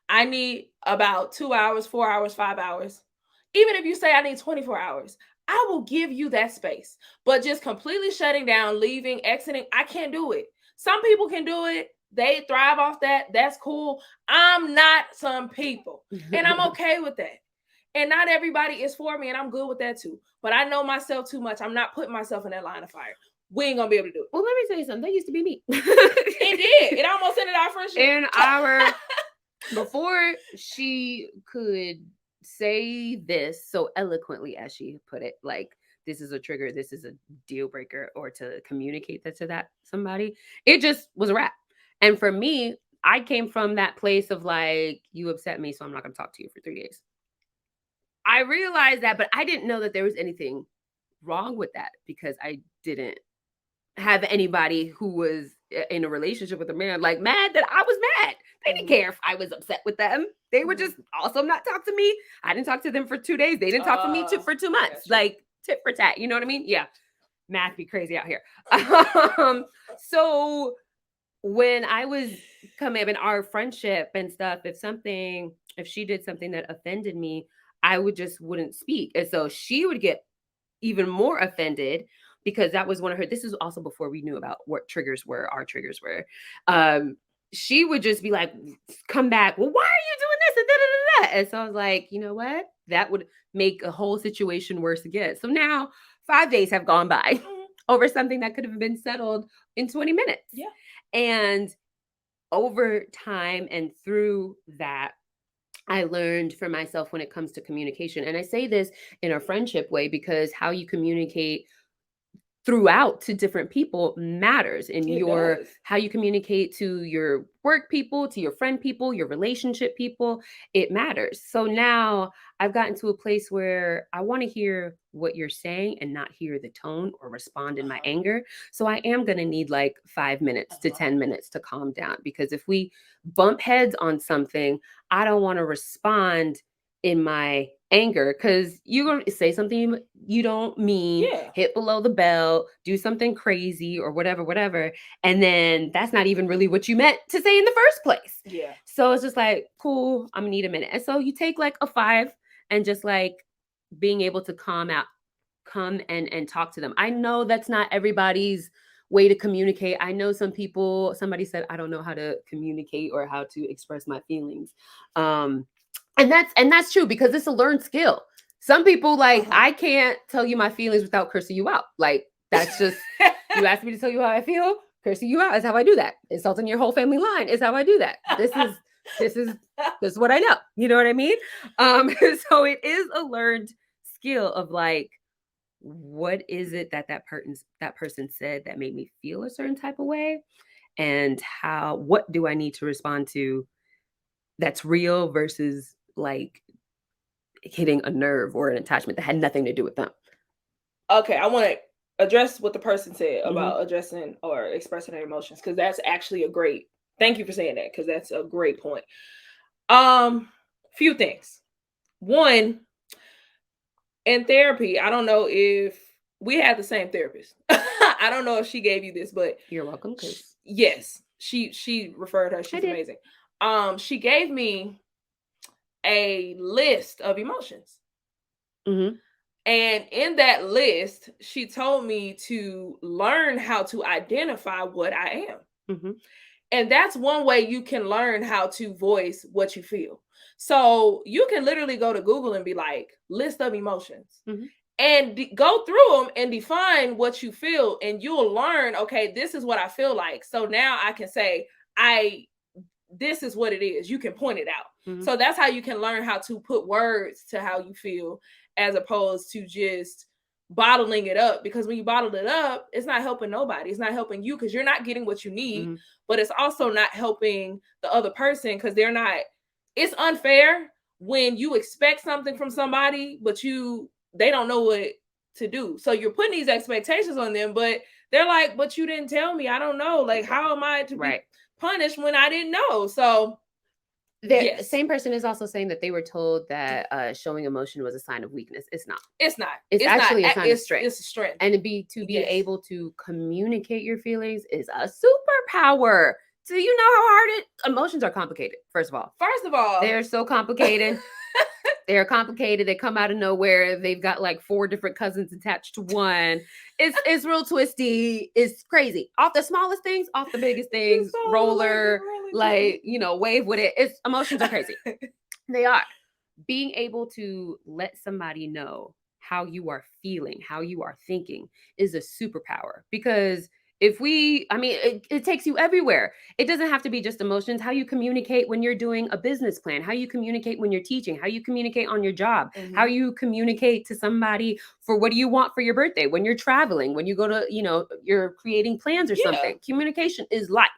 I need about 2 hours, 4 hours, 5 hours. Even if you say I need 24 hours, I will give you that space. But just completely shutting down, leaving, exiting, I can't do it. Some people can do it. They thrive off that. That's cool. I'm not some people. And I'm okay with that. And not everybody is for me, and I'm good with that too. But I know myself too much. I'm not putting myself in that line of fire. We ain't gonna be able to do it. Well, let me tell you something. That used to be me. It did. It almost ended our friendship. Before she could say this so eloquently, as she put it, like, this is a trigger, this is a deal breaker, or to communicate that to somebody, it just was a wrap. And for me, I came from that place of like, you upset me, so I'm not going to talk to you for 3 days. I realized that, but I didn't know that there was anything wrong with that because I didn't have anybody who was in a relationship with a man like mad that I was mad. They didn't care if I was upset with them. They would just also not talk to me. I didn't talk to them for 2 days. They didn't talk to me for 2 months. Like, tit for tat. You know what I mean? Yeah. Math be crazy out here. So when I was coming up in our friendship and stuff, if she did something that offended me, I wouldn't speak. And so she would get even more offended because that was one of her, this is also before we knew about what our triggers were. She would just be like, come back. Well, why are you doing this? And, and so I was like, you know what? That would make a whole situation worse again. So now 5 days have gone by over something that could have been settled in 20 minutes. Yeah. And over time and through that, I learned for myself when it comes to communication. And I say this in a friendship way because how you communicate throughout to different people matters in how you communicate to your work people, to your friend people, your relationship people. It matters. So now I've gotten to a place where I want to hear what you're saying and not hear the tone or respond in my anger. So I am going to need like 5 minutes to 10 minutes to calm down, because if we bump heads on something, I don't want to respond in my anger, because you're going to say something you don't mean, Yeah. hit below the belt, do something crazy or whatever. And then that's not even really what you meant to say in the first place. Yeah. So it's just like, cool, I'm gonna need a minute. And so you take like a 5 and just like being able to come and talk to them. I know that's not everybody's way to communicate. I know somebody said, I don't know how to communicate or how to express my feelings. And that's true, because it's a learned skill. Some people, like, I can't tell you my feelings without cursing you out. Like, that's just, you ask me to tell you how I feel, cursing you out is how I do that. Insulting your whole family line is how I do that. This is what I know. You know what I mean? So it is a learned skill of like, what is it that person said that made me feel a certain type of way, and what do I need to respond to that's real versus like hitting a nerve or an attachment that had nothing to do with them. Okay, I want to address what the person said about addressing or expressing their emotions, because that's actually a great, thank you for saying that, because that's a great point. Few things. One, in therapy, I don't know if we had the same therapist. I don't know if she gave you this, but you're welcome. Yes, she referred her. She's amazing. She gave me a list of emotions. And in that list, she told me to learn how to identify what I am. And that's one way you can learn how to voice what you feel. So you can literally go to Google and be like, list of emotions. And go through them and define what you feel, and you'll learn, okay, this is what I feel like. So now I can say, this is what it is. You can point it out. So that's how you can learn how to put words to how you feel, as opposed to just bottling it up. Because when you bottle it up, it's not helping nobody. It's not helping you, because you're not getting what you need, but it's also not helping the other person, because they're not. It's unfair when you expect something from somebody, but they don't know what to do. So you're putting these expectations on them, but they're like, but you didn't tell me. I don't know. Like, how am I to be punished when I didn't know? So the same person is also saying that they were told that showing emotion was a sign of weakness. It's not. It's not. It's actually a sign of strength. It's a strength. And to be able to communicate your feelings is a superpower. Do you know how hard emotions are complicated? First of all, they're so complicated. They're complicated. They come out of nowhere. They've got like 4 different cousins attached to one. It's real twisty. It's crazy. Off the smallest things, off the biggest things, roller, like, wave with it. Emotions are crazy. They are. Being able to let somebody know how you are feeling, how you are thinking is a superpower, because it takes you everywhere. It doesn't have to be just emotions. How you communicate when you're doing a business plan, how you communicate when you're teaching, how you communicate on your job, how you communicate to somebody for what do you want for your birthday, when you're traveling, when you go to, you're creating plans or something. Communication is life.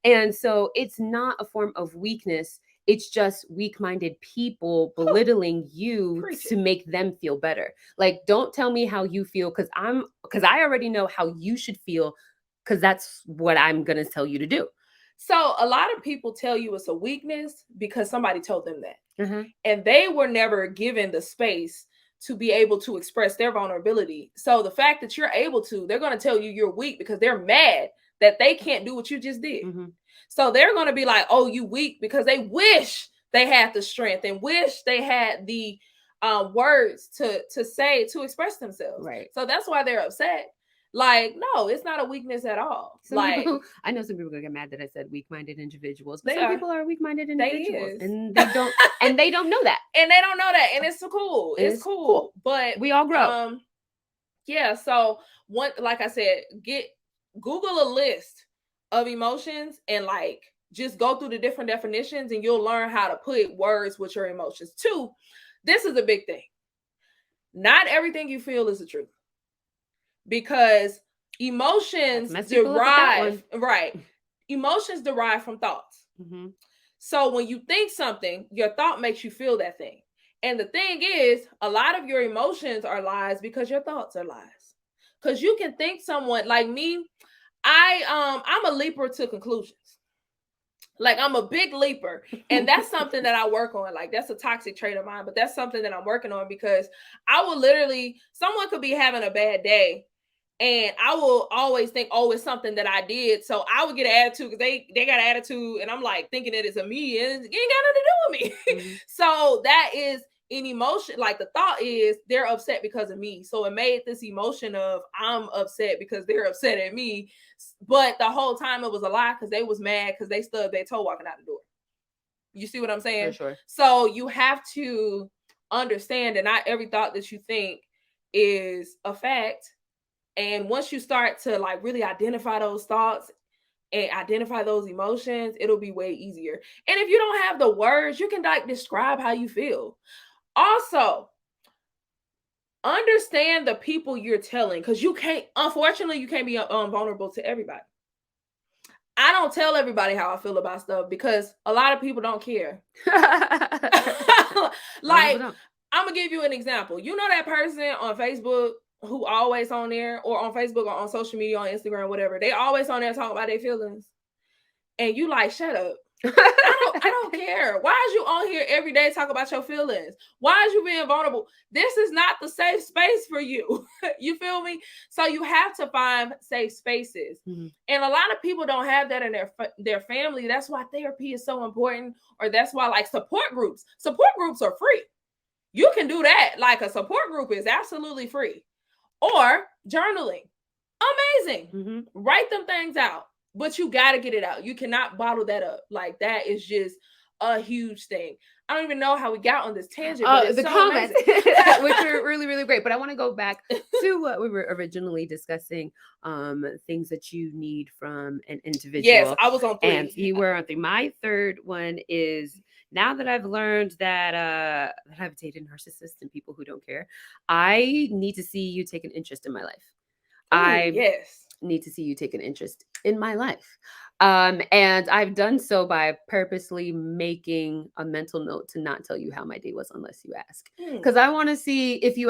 And so it's not a form of weakness. It's just weak-minded people belittling you to make them feel better. Like, don't tell me how you feel, because I already know how you should feel, because that's what I'm going to tell you to do. So a lot of people tell you it's a weakness because somebody told them that. And they were never given the space to be able to express their vulnerability. So the fact that you're able to, they're going to tell you you're weak because they're mad that they can't do what you just did. So they're going to be like, oh, you weak, because they wish they had the strength and wish they had the words to say, to express themselves. Right. So that's why they're upset. Like, no, it's not a weakness at all. I know some people are gonna get mad that I said weak-minded individuals, but some people are weak-minded individuals, and they don't know that. And they don't know that, and it's cool. It's cool. But we all grow. Yeah. So like I said, Google a list of emotions and like just go through the different definitions, and you'll learn how to put words with your emotions. 2, this is a big thing. Not everything you feel is the truth, because emotions derive Emotions derive from thoughts. So when you think something, your thought makes you feel that thing. And the thing is, a lot of your emotions are lies because your thoughts are lies. Because you can think someone like me, I'm a leaper to conclusions. Like, I'm a big leaper. And that's something that I work on. Like, that's a toxic trait of mine, but that's something that I'm working on, because I will literally, someone could be having a bad day and I will always think, oh, it's something that I did. So I would get an attitude because they got an attitude, and I'm like thinking that it's a me, and it ain't got nothing to do with me. Mm-hmm. So that is an emotion. Like, the thought is they're upset because of me. So it made this emotion of I'm upset because they're upset at me. But the whole time it was a lie, because they was mad because they stubbed their toe walking out the door. You see what I'm saying? For sure. So you have to understand that not every thought that you think is a fact. And once you start to like really identify those thoughts and identify those emotions, it'll be way easier. And if you don't have the words, you can like describe how you feel. Also, understand the people you're telling, because unfortunately, you can't be vulnerable to everybody. I don't tell everybody how I feel about stuff because a lot of people don't care. Like, I'm gonna give you an example. You know that person on Facebook who always on there, or on Facebook or on social media, on Instagram, whatever, they always on there talking about their feelings, and you like, shut up. I don't care. Why is you on here every day talking about your feelings? Why is you being vulnerable? This is not the safe space for you. You feel me? So you have to find safe spaces. Mm-hmm. And a lot of people don't have that in their family. That's why therapy is so important, or that's why like support groups are free. You can do that. Like, a support group is absolutely free. Or journaling. Amazing. Mm-hmm. Write them things out. But you got to get it out. You cannot bottle that up. Like, that is just a huge thing. I don't even know how we got on this tangent. But it's the so comments, which are really, really great. But I want to go back to what we were originally discussing, things that you need from an individual. Yes, I was on 3. And you were on 3. My third one is, now that I've learned that I've dated narcissists and people who don't care, I need to see you take an interest in my life. Yes. Need to see you take an interest in my life. And I've done so by purposely making a mental note to not tell you how my day was unless you ask. Because I want to see if you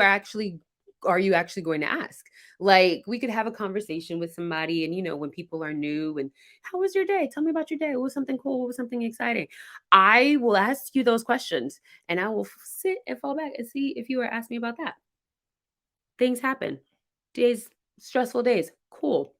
are you actually going to ask? Like, we could have a conversation with somebody, and, you know, when people are new and, how was your day? Tell me about your day. What was something cool? What was something exciting? I will ask you those questions, and I will sit and fall back and see if you are asking me about that. Things happen. Stressful days. Cool.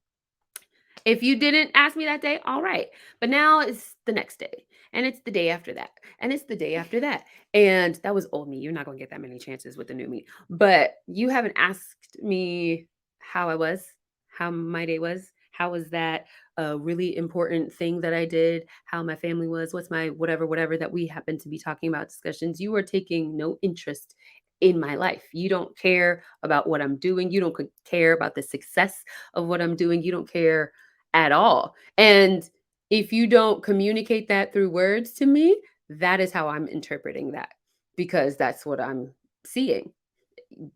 If you didn't ask me that day, all right. But now it's the next day, and it's the day after that, and it's the day after that. And that was old me. You're not going to get that many chances with the new me. But you haven't asked me how I was, how my day was. How was that a really important thing that I did? How my family was? What's my whatever that we happen to be talking about discussions. You are taking no interest in my life. You don't care about what I'm doing. You don't care about the success of what I'm doing. You don't care at all. And if you don't communicate that through words to me, that is how I'm interpreting that, because that's what I'm seeing.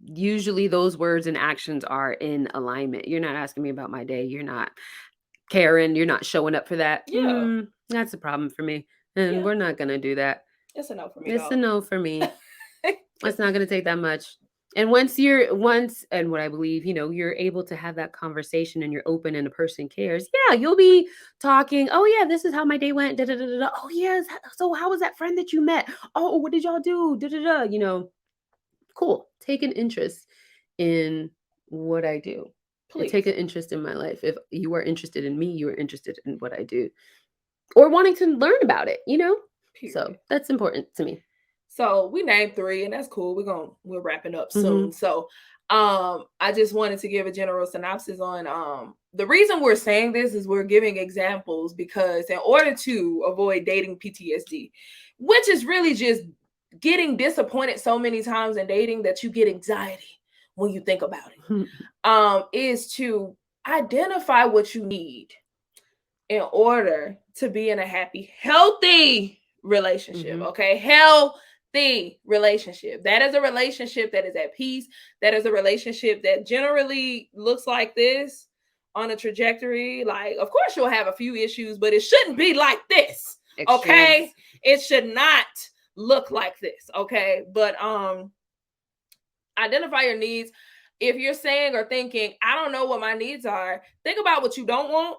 Usually those words and actions are in alignment. You're not asking me about my day. You're not caring. You're not showing up for that. Yeah. That's a problem for me. And we're not going to do that. It's a no for me. It's a no for me. It's not going to take that much. And once and what I believe, you know, you're able to have that conversation and you're open and a person cares. Yeah, you'll be talking. Oh yeah, this is how my day went. Da, da, da, da. Oh yes. So how was that friend that you met? Oh, what did y'all do? Da, da, da. You know, cool. Take an interest in what I do. Please. Take an interest in my life. If you are interested in me, you are interested in what I do, or wanting to learn about it. You know, period. So that's important to me. So we named 3, and that's cool. We're wrapping up soon. Mm-hmm. So I just wanted to give a general synopsis on the reason we're saying this is we're giving examples, because in order to avoid dating PTSD, which is really just getting disappointed so many times in dating that you get anxiety when you think about it, is to identify what you need in order to be in a happy, healthy relationship. Mm-hmm. Okay, healthy relationship. That is a relationship that is at peace. That is a relationship that generally looks like this on a trajectory. Like, of course, you'll have a few issues, but it shouldn't be like this. Extremes. Okay, it should not look like this. Okay, but identify your needs. if you're saying or thinking, I don't know what my needs are, think about what you don't want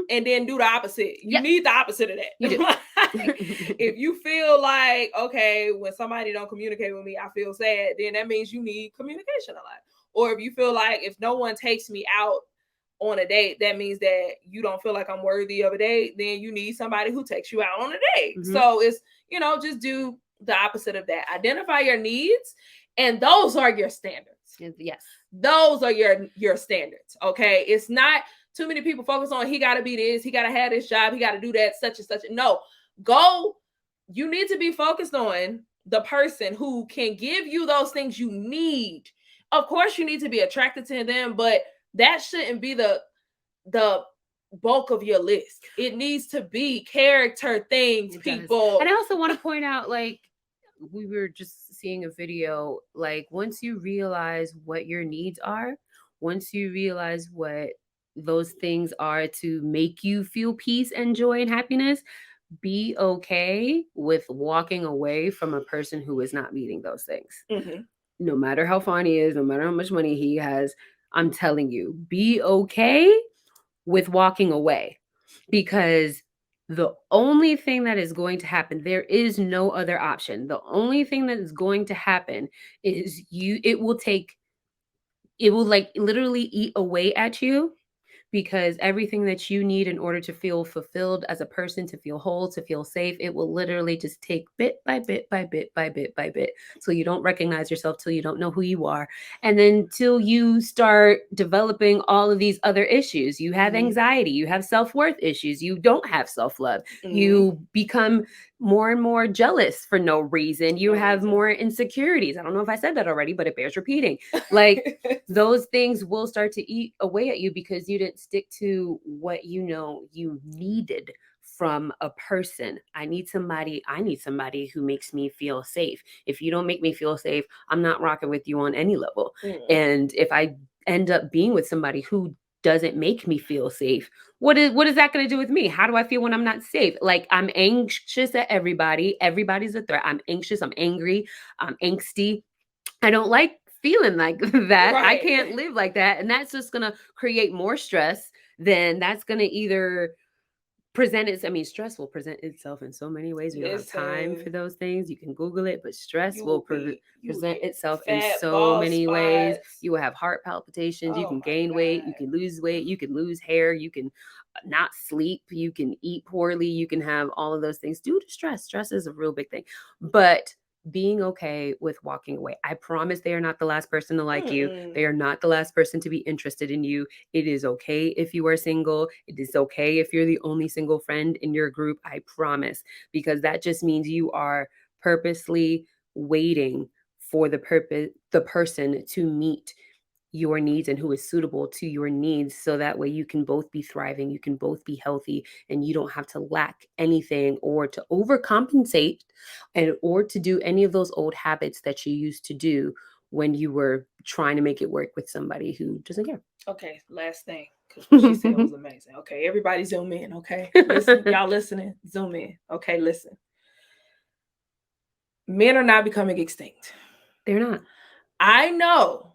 and then do the opposite. You need the opposite of that. You do. If you feel like, okay, when somebody don't communicate with me, I feel sad, then that means you need communication a lot. Or if you feel like if no one takes me out on a date, that means that you don't feel like I'm worthy of a date, then you need somebody who takes you out on a date. So it's, just do the opposite of that. Identify your needs, and those are your standards. Yes. Those are your standards. Okay. It's not too many people focus on he got to be this, he got to have this job, he got to do that, such and such. No, you need to be focused on the person who can give you those things you need. Of course, you need to be attracted to them, but that shouldn't be the bulk of your list. It needs to be character things, people. And I also want to point out, like, we were just seeing a video, like, once you realize what your needs are, once you realize what those things are to make you feel peace and joy and happiness, be okay with walking away from a person who is not meeting those things. No matter how fun he is, no matter how much money he has, I'm telling you, be okay with walking away, because the only thing that is going to happen, there is no other option. The only thing that is going to happen is it will like literally eat away at you, because everything that you need in order to feel fulfilled as a person, to feel whole, to feel safe, it will literally just take bit by bit by bit by bit by bit, till you don't recognize yourself, till you don't know who you are, and then till you start developing all of these other issues. You have anxiety, you have self-worth issues, you don't have self-love, you become more and more jealous for no reason, you have more insecurities. I don't know if I said that already, but it bears repeating. Like, those things will start to eat away at you because you didn't stick to what you needed from a person. I need somebody who makes me feel safe. If you don't make me feel safe, I'm not rocking with you on any level. And if I end up being with somebody who doesn't make me feel safe, what is that going to do with me? How do I feel when I'm not safe? Like, I'm anxious at everybody. Everybody's a threat. I'm anxious. I'm angry. I'm angsty. I don't like feeling like that. I can't live like that. And that's just going to create more stress. Then that's going to either stress will present itself in so many ways. We don't have time for those things. You can Google it, but stress will present itself in so many ways. You will have heart palpitations. You can gain weight. You can lose weight. You can lose hair. You can not sleep. You can eat poorly. You can have all of those things due to stress. Stress is a real big thing. But being okay with walking away. I promise they are not the last person to like you. They are not the last person to be interested in you. It is okay if you are single. It is okay if you're the only single friend in your group. I promise, because that just means you are purposely waiting for the person to meet your needs and who is suitable to your needs, so that way you can both be thriving, you can both be healthy, and you don't have to lack anything or to overcompensate or to do any of those old habits that you used to do when you were trying to make it work with somebody who doesn't care. Okay, last thing, because what she said was amazing. Okay, everybody zoom in. Okay, listen, y'all listening, zoom in. Okay, listen. Men are not becoming extinct. They're not. I know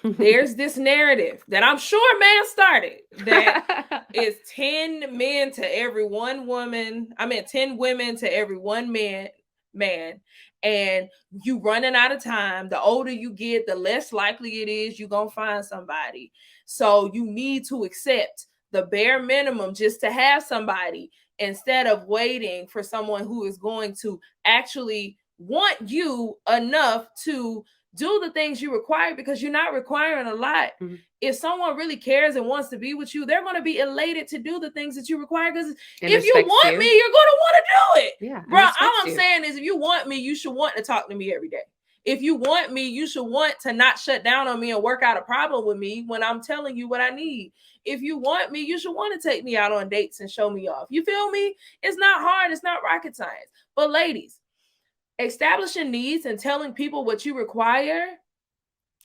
there's this narrative that I'm sure man started, that is 10 men to every one woman. 10 women to every one man. And you running out of time. The older you get, the less likely it is you're going to find somebody. So you need to accept the bare minimum just to have somebody, instead of waiting for someone who is going to actually want you enough to do the things you require, because you're not requiring a lot. If someone really cares and wants to be with you, they're going to be elated to do the things that you require, because if you want me, you're going to want to do it. Yeah, bro, all I'm saying is, if you want me, you should want to talk to me every day. If you want me, you should want to not shut down on me and work out a problem with me when I'm telling you what I need. If you want me, you should want to take me out on dates and show me off. You feel me? It's not hard. It's not rocket science. But ladies, establishing needs and telling people what you require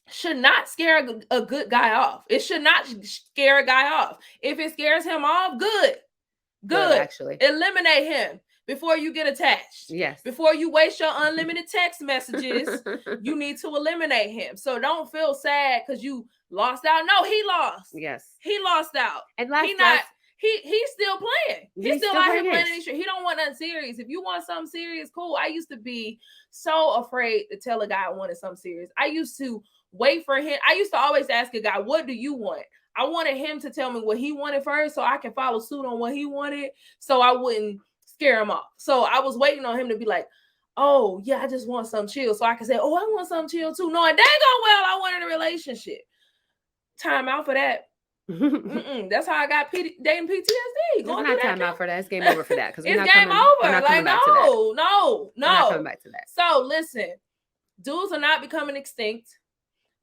should not scare a good guy off. It should not scare a guy off. If it scares him off, good. Actually, eliminate him before you get attached. Yes. Before you waste your unlimited text messages, you need to eliminate him. So don't feel sad because you lost out. No, he lost. Yes. He lost out. And He not. He's still playing. He's still out here playing this shit. He don't want nothing serious. If you want something serious, cool. I used to be so afraid to tell a guy I wanted something serious. I used to wait for him. I used to always ask a guy, what do you want? I wanted him to tell me what he wanted first so I can follow suit on what he wanted so I wouldn't scare him off. So I was waiting on him to be like, oh, yeah, I just want something chill. So I can say, oh, I want something chill too. Knowing dang well I wanted a relationship. Time out for that. That's how I got dating PTSD. It's not time out for that. It's game over for that. Because it's game over. Like, no. We're not coming back to that. So listen, dudes are not becoming extinct.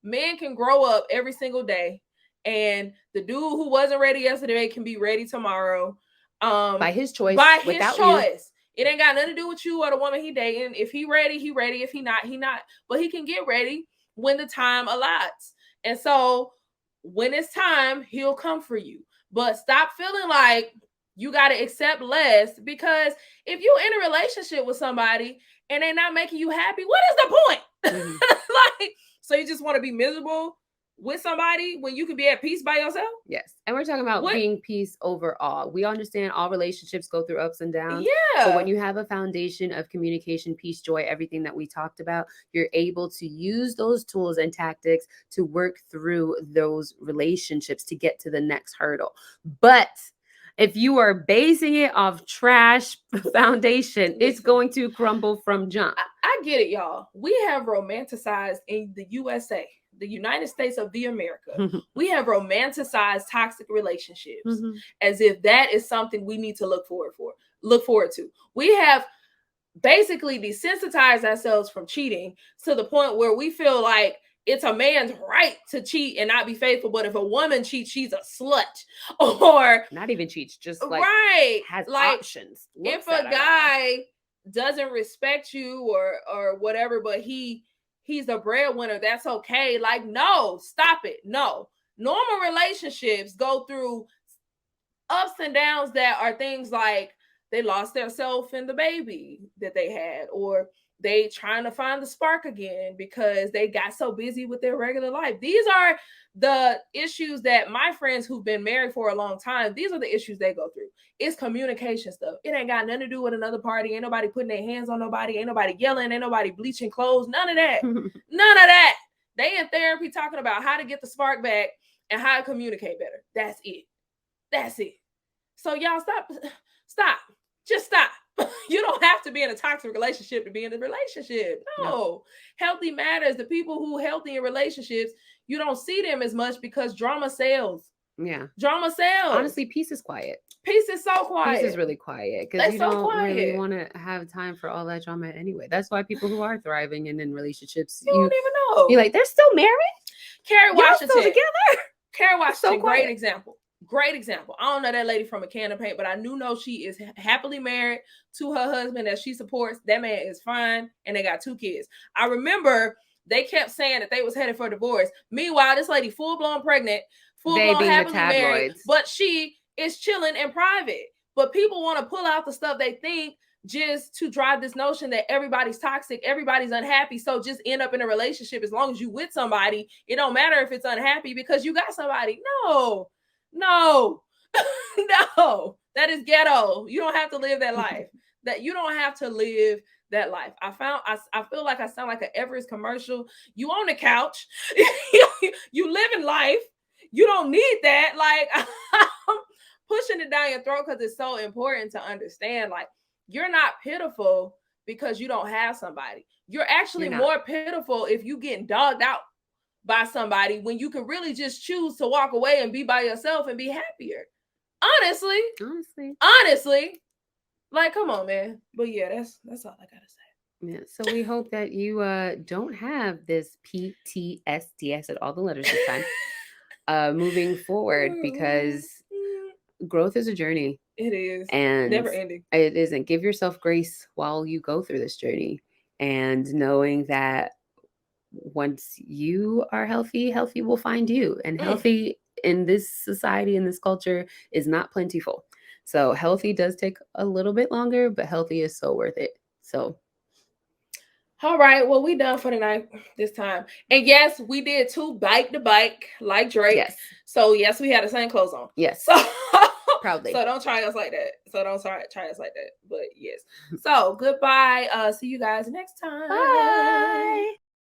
Men can grow up every single day. And the dude who wasn't ready yesterday can be ready tomorrow. By his choice. By his choice. It ain't got nothing to do with you or the woman he dating. If he ready, he ready. If he not, he not. But he can get ready when the time allots. And so when it's time, he'll come for you. But stop feeling like you got to accept less, because if you in a relationship with somebody and they're not making you happy, what is the point? Like, so you just want to be miserable with somebody when you can be at peace by yourself? Yes. And we're talking about being peace overall. We understand all relationships go through ups and downs. Yeah. But when you have a foundation of communication, peace, joy, everything that we talked about, you're able to use those tools and tactics to work through those relationships to get to the next hurdle. But if you are basing it off trash foundation, it's going to crumble from jump. I get it, y'all. We have romanticized in the USA, the United States of the America, we have romanticized toxic relationships as if that is something we need to look forward to. We have basically desensitized ourselves from cheating to the point where we feel like it's a man's right to cheat and not be faithful. But if a woman cheats, she's a slut. Or not even cheats, just like has like options. If a guy doesn't respect you or whatever, but he's the breadwinner, that's okay. Like, no, stop it. No. Normal relationships go through ups and downs that are things like they lost their self in the baby that they had, or they trying to find the spark again because they got so busy with their regular life. These are the issues that my friends who've been married for a long time, these are the issues they go through. It's communication stuff. It ain't got nothing to do with another party. Ain't nobody putting their hands on nobody. Ain't nobody yelling. Ain't nobody bleaching clothes. None of that. None of that. They in therapy talking about how to get the spark back and how to communicate better. That's it. That's it. So y'all stop. Just stop. You don't have to be in a toxic relationship to be in a relationship. No. Healthy matters. The people who healthy in relationships, you don't see them as much because drama sells. Yeah. Drama sells. Honestly, peace is quiet. Peace is so quiet. Peace is really quiet because you don't really want to have time for all that drama anyway. That's why people who are thriving and in relationships, you don't even know. You're like, they're still married? Kerry Washington. Still together? Kerry Washington, great example. Great example. I don't know that lady from a can of paint, but I know she is happily married to her husband that she supports. That man is fine, and they got 2 kids. I remember they kept saying that they was headed for divorce. Meanwhile, this lady full-blown pregnant, full-blown happily married, but she is chilling in private. But people want to pull out the stuff they think just to drive this notion that everybody's toxic, everybody's unhappy, so just end up in a relationship. As long as you with somebody, it don't matter if it's unhappy because you got somebody. No, that is ghetto. You don't have to live that life. You don't have to live that life. I feel like I sound like an Everest commercial. You on the couch, you living life. You don't need that. Like, I'm pushing it down your throat because it's so important to understand. Like, you're not pitiful because you don't have somebody. You're actually more pitiful if you getting dogged out by somebody when you can really just choose to walk away and be by yourself and be happier. Honestly. Like, come on, man. But yeah, that's all I gotta say. Yeah. So we hope that you don't have this PTSD. I said all the letters this time. Moving forward, because growth is a journey. It is. And never ending. It isn't. Give yourself grace while you go through this journey, and knowing that once you are healthy will find you. And healthy in this society, in this culture, is not plentiful. So healthy does take a little bit longer, but healthy is so worth it. So All right, well, we done for the night this time. And yes, we did too, bike to bike, like Drake. Yes. So yes, we had the same clothes on. Yes. So Proudly. So don't try us like that. So don't try us like that. But yes. So goodbye. See you guys next time. Bye.